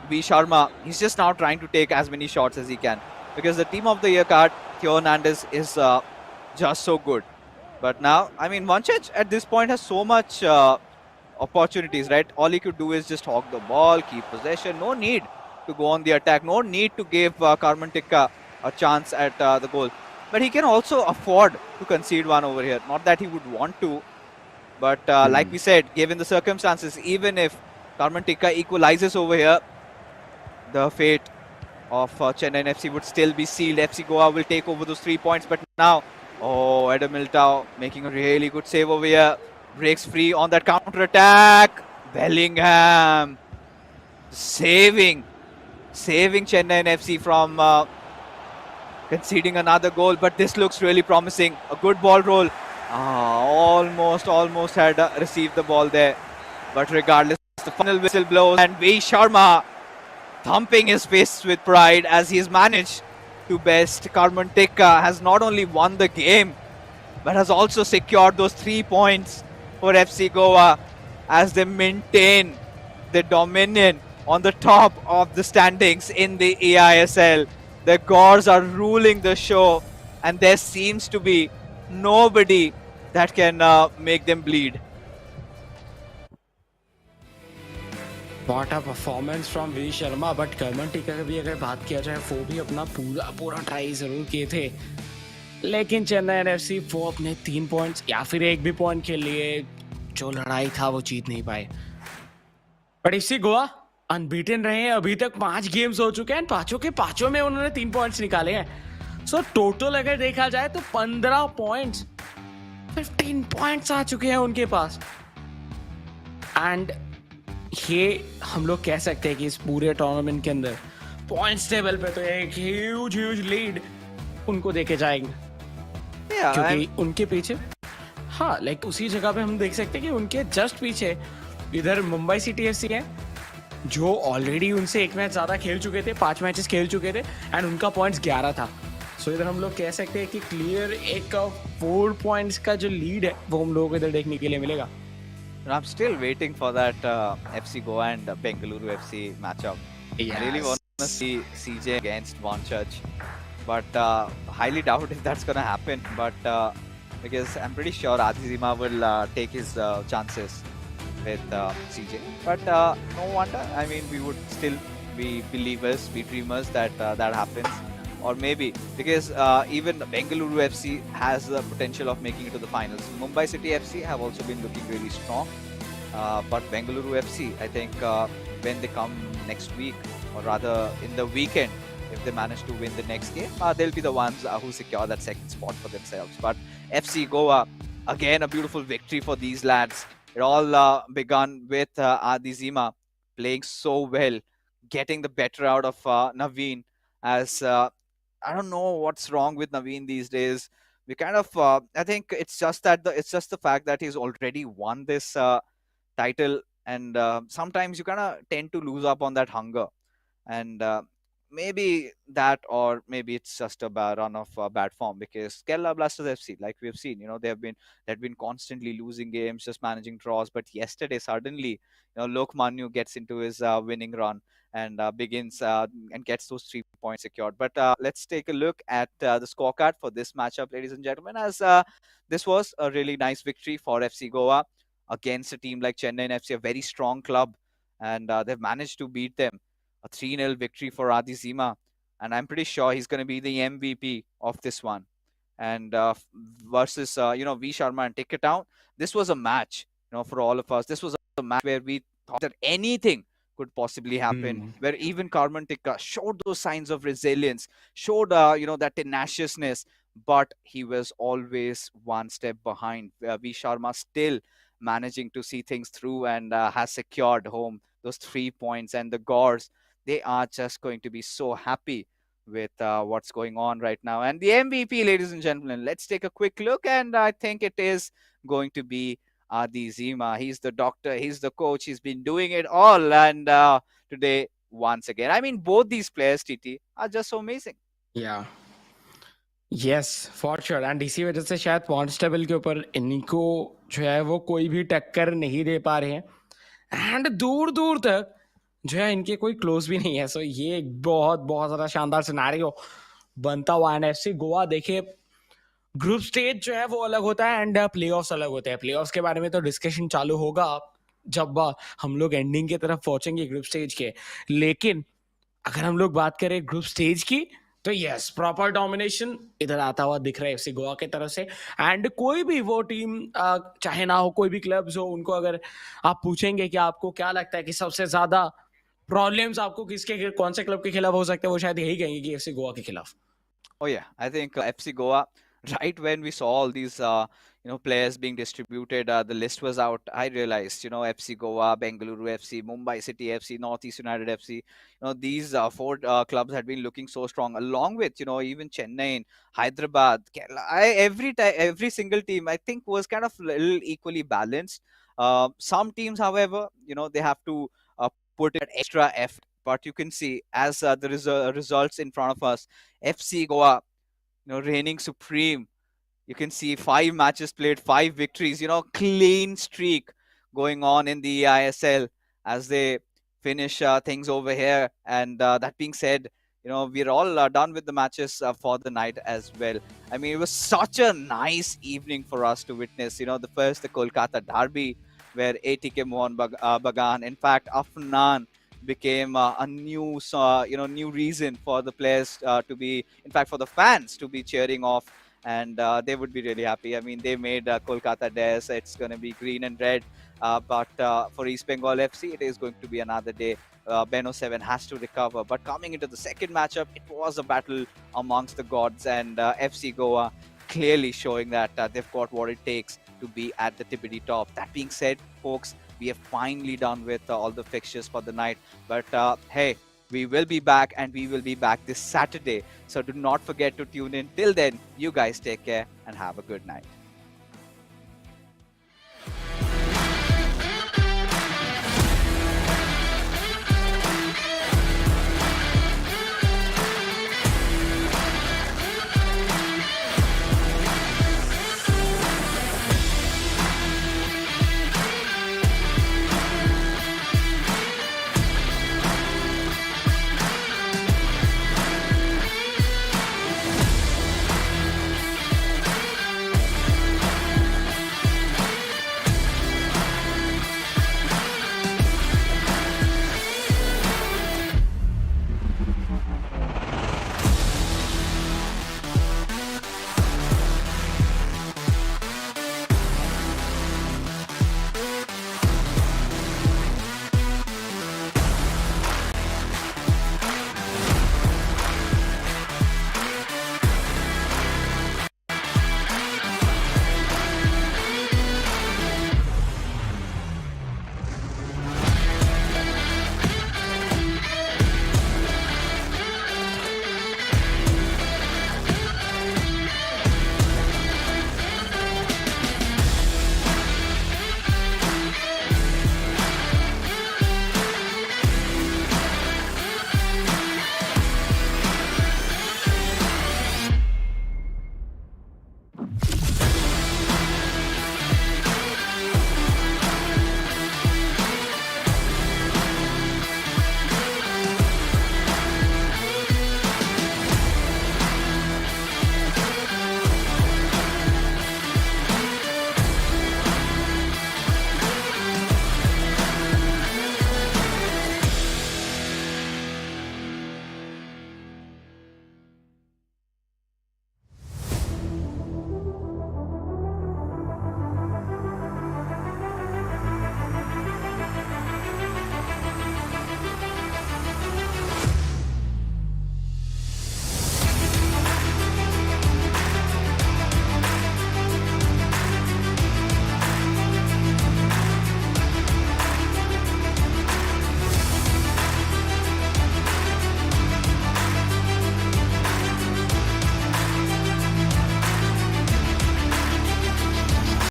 V Sharma, he's just now trying to take as many shots as he can because the team of the year card, Theo Hernandez, is just so good. But now, I mean, Vanchech at this point has so much opportunities, right? All he could do is just hog the ball, keep possession. No need to go on the attack. No need to give Karman Tikka a chance at the goal. But he can also afford to concede one over here. Not that he would want to, but like we said, given the circumstances, even if Karman Tikka equalizes over here, the fate of Chennaiyin FC would still be sealed. FC Goa will take over those 3 points. But now, oh, Adam Militao making a really good save over here. Breaks free on that counter attack. Bellingham saving Chennaiyin FC from conceding another goal. But this looks really promising. A good ball roll. Almost had received the ball there. But regardless, the final whistle blows and V Sharma thumping his fist with pride as he's managed to best. Karman Tikka has not only won the game, but has also secured those 3 points for FC Goa as they maintain the dominion on the top of the standings in the eISL. The Gors are ruling the show, and there seems to be nobody that can make them bleed. What a performance from V Sharma. But Karman Tikka की भी अगर बात किया जाए, वो भी अपना पूरा पूरा ट्राई जरूर किए थे, लेकिन चेन्नई एफसी वो अपने 3 पॉइंट्स या फिर एक भी पॉइंट के लिए जो लड़ाई था वो जीत नहीं पाए। बट एफसी गोवा अनबीटन रहे हैं, अभी तक 5 गेम्स हो चुके हैं, पांचों के पांचों में उन्होंने 3 पॉइंट्स निकाले हैं। सो टोटल अगर देखा जाए तो 15 पॉइंट्स, 15 पॉइंट्स आ चुके हैं उनके पास। एंड ये हम लोग कह सकते हैं कि इस पूरे टूर्नामेंट के अंदर पॉइंट्स टेबल पे तो एक ह्यूज लीड उनको देके जाएंगे। क्योंकि उनके पीछे हाँ लाइक उसी जगह पे हम देख सकते हैं कि उनके जस्ट पीछे इधर मुंबई सिटी एफसी है, जो ऑलरेडी उनसे एक मैच ज्यादा खेल चुके थे, 5 मैचेस खेल चुके थे, एंड उनका पॉइंट्स 11 था। सो इधर हम लोग कह सकते हैं कि क्लियर एक 4 पॉइंट्स का जो लीड है वो हम लोगों को इधर देखने के लिए मिलेगा। I'm still waiting for that FC Goa and Bengaluru FC matchup. Yes. I really want to see CJ against Bonchurch, but highly doubt if that's going to happen. But because I'm pretty sure Adizima will take his chances with CJ. But no wonder. I mean, we would still be believers, be dreamers that that happens. Or maybe because even Bengaluru FC has the potential of making it to the finals. Mumbai City FC have also been looking really strong. But Bengaluru FC, I think when they come next week, or rather in the weekend, if they manage to win the next game, they'll be the ones who secure that second spot for themselves. But FC Goa, again, a beautiful victory for these lads. It all begun with Adi Zima playing so well, getting the better out of Naveen as I don't know what's wrong with Naveen these days. We kind of, I think it's just that it's just the fact that he's already won this title, and sometimes you kind of tend to lose up on that hunger, and maybe that, or maybe it's just a bad run of bad form because Kerala Blasters FC, like we've seen, they've been constantly losing games, just managing draws. But yesterday, suddenly, Lok Manu gets into his winning run and begins and gets those 3 points secured. But let's take a look at the scorecard for this matchup, ladies and gentlemen, as this was a really nice victory for FC Goa against a team like Chennaiyin FC, a very strong club, and they've managed to beat them. A 3-0 victory for Adi Zima, and I'm pretty sure he's going to be the MVP of this one. And versus V Sharma and Ticket Town, this was a match, for all of us. This was a match where we thought that anything could possibly happen, where even Karman Tikka showed those signs of resilience, showed that tenaciousness, but he was always one step behind. V Sharma still managing to see things through and has secured home those 3 points. And the Gores, they are just going to be so happy with what's going on right now. And the MVP, ladies and gentlemen, let's take a quick look. And I think it is going to be Adi Zima. He's the doctor, he's the coach, he's been doing it all. And today, once again, I mean, both these players, TT, are just so amazing. या yes for sure and इसी वजह से शायद points table के ऊपर इनको जो है वो कोई भी टक्कर नहीं दे पा रहे हैं एंड दूर दूर तक जो है इनके कोई क्लोज भी नहीं है सो ये एक बहुत बहुत ज़्यादा शानदार सिनारियो बनता हुआ एनएफसी गोवा देखिए ग्रुप स्टेज जो है वो अलग होता है एंड प्लेऑफ्स अलग होते हैं प्लेऑफ्स के बारे में तो डिस्कशन चालू होगा जब हम लोग एंडिंग की तरफ पहुंचेंगे ग्रुप स्टेज के लेकिन अगर हम लोग बात करें ग्रुप स्टेज की तो यस प्रॉपर डोमिनेशन इधर आता हुआ दिख रहा है एफसी गोवा की तरफ से एंड कोई भी वो टीम चाहे ना हो कोई भी क्लब्स हो उनको अगर आप पूछेंगे कि आपको क्या लगता है कि सबसे ज्यादा प्रॉब्लम्स आपको किसके कौन से क्लब के खिलाफ हो सकते हैं वो शायद यही कहेंगे कि एफसी गोवा के खिलाफ Oh yeah, I think FC Goa. Right when we saw all these, players being distributed, the list was out. I realized, FC Goa, Bengaluru FC, Mumbai City FC, Northeast United FC. These four clubs had been looking so strong, along with, even Chennaiyin, Hyderabad, Kerala. Every time, every single team, I think, was kind of little equally balanced. Some teams, however, they have to put in that extra effort. But you can see as the results in front of us, FC Goa, reigning supreme. You can see 5 matches played, 5 victories, clean streak going on in the eISL as they finish things over here. And that being said, we're all done with the matches for the night as well. I mean, it was such a nice evening for us to witness. The Kolkata derby, where ATK Mohan Bagan, in fact, Afnan became a new reason for the players to be, in fact, for the fans to be cheering off, and they would be really happy. I mean, they made Kolkata Dares. It's going to be green and red, but for East Bengal FC, it is going to be another day. Beno 7 has to recover. But coming into the second matchup, it was a battle amongst the gods, and FC Goa clearly showing that they've got what it takes to be at the tippity top. That being said, folks, we are finally done with all the fixtures for the night. But hey, we will be back, and we will be back this Saturday. So do not forget to tune in. Till then, you guys take care and have a good night.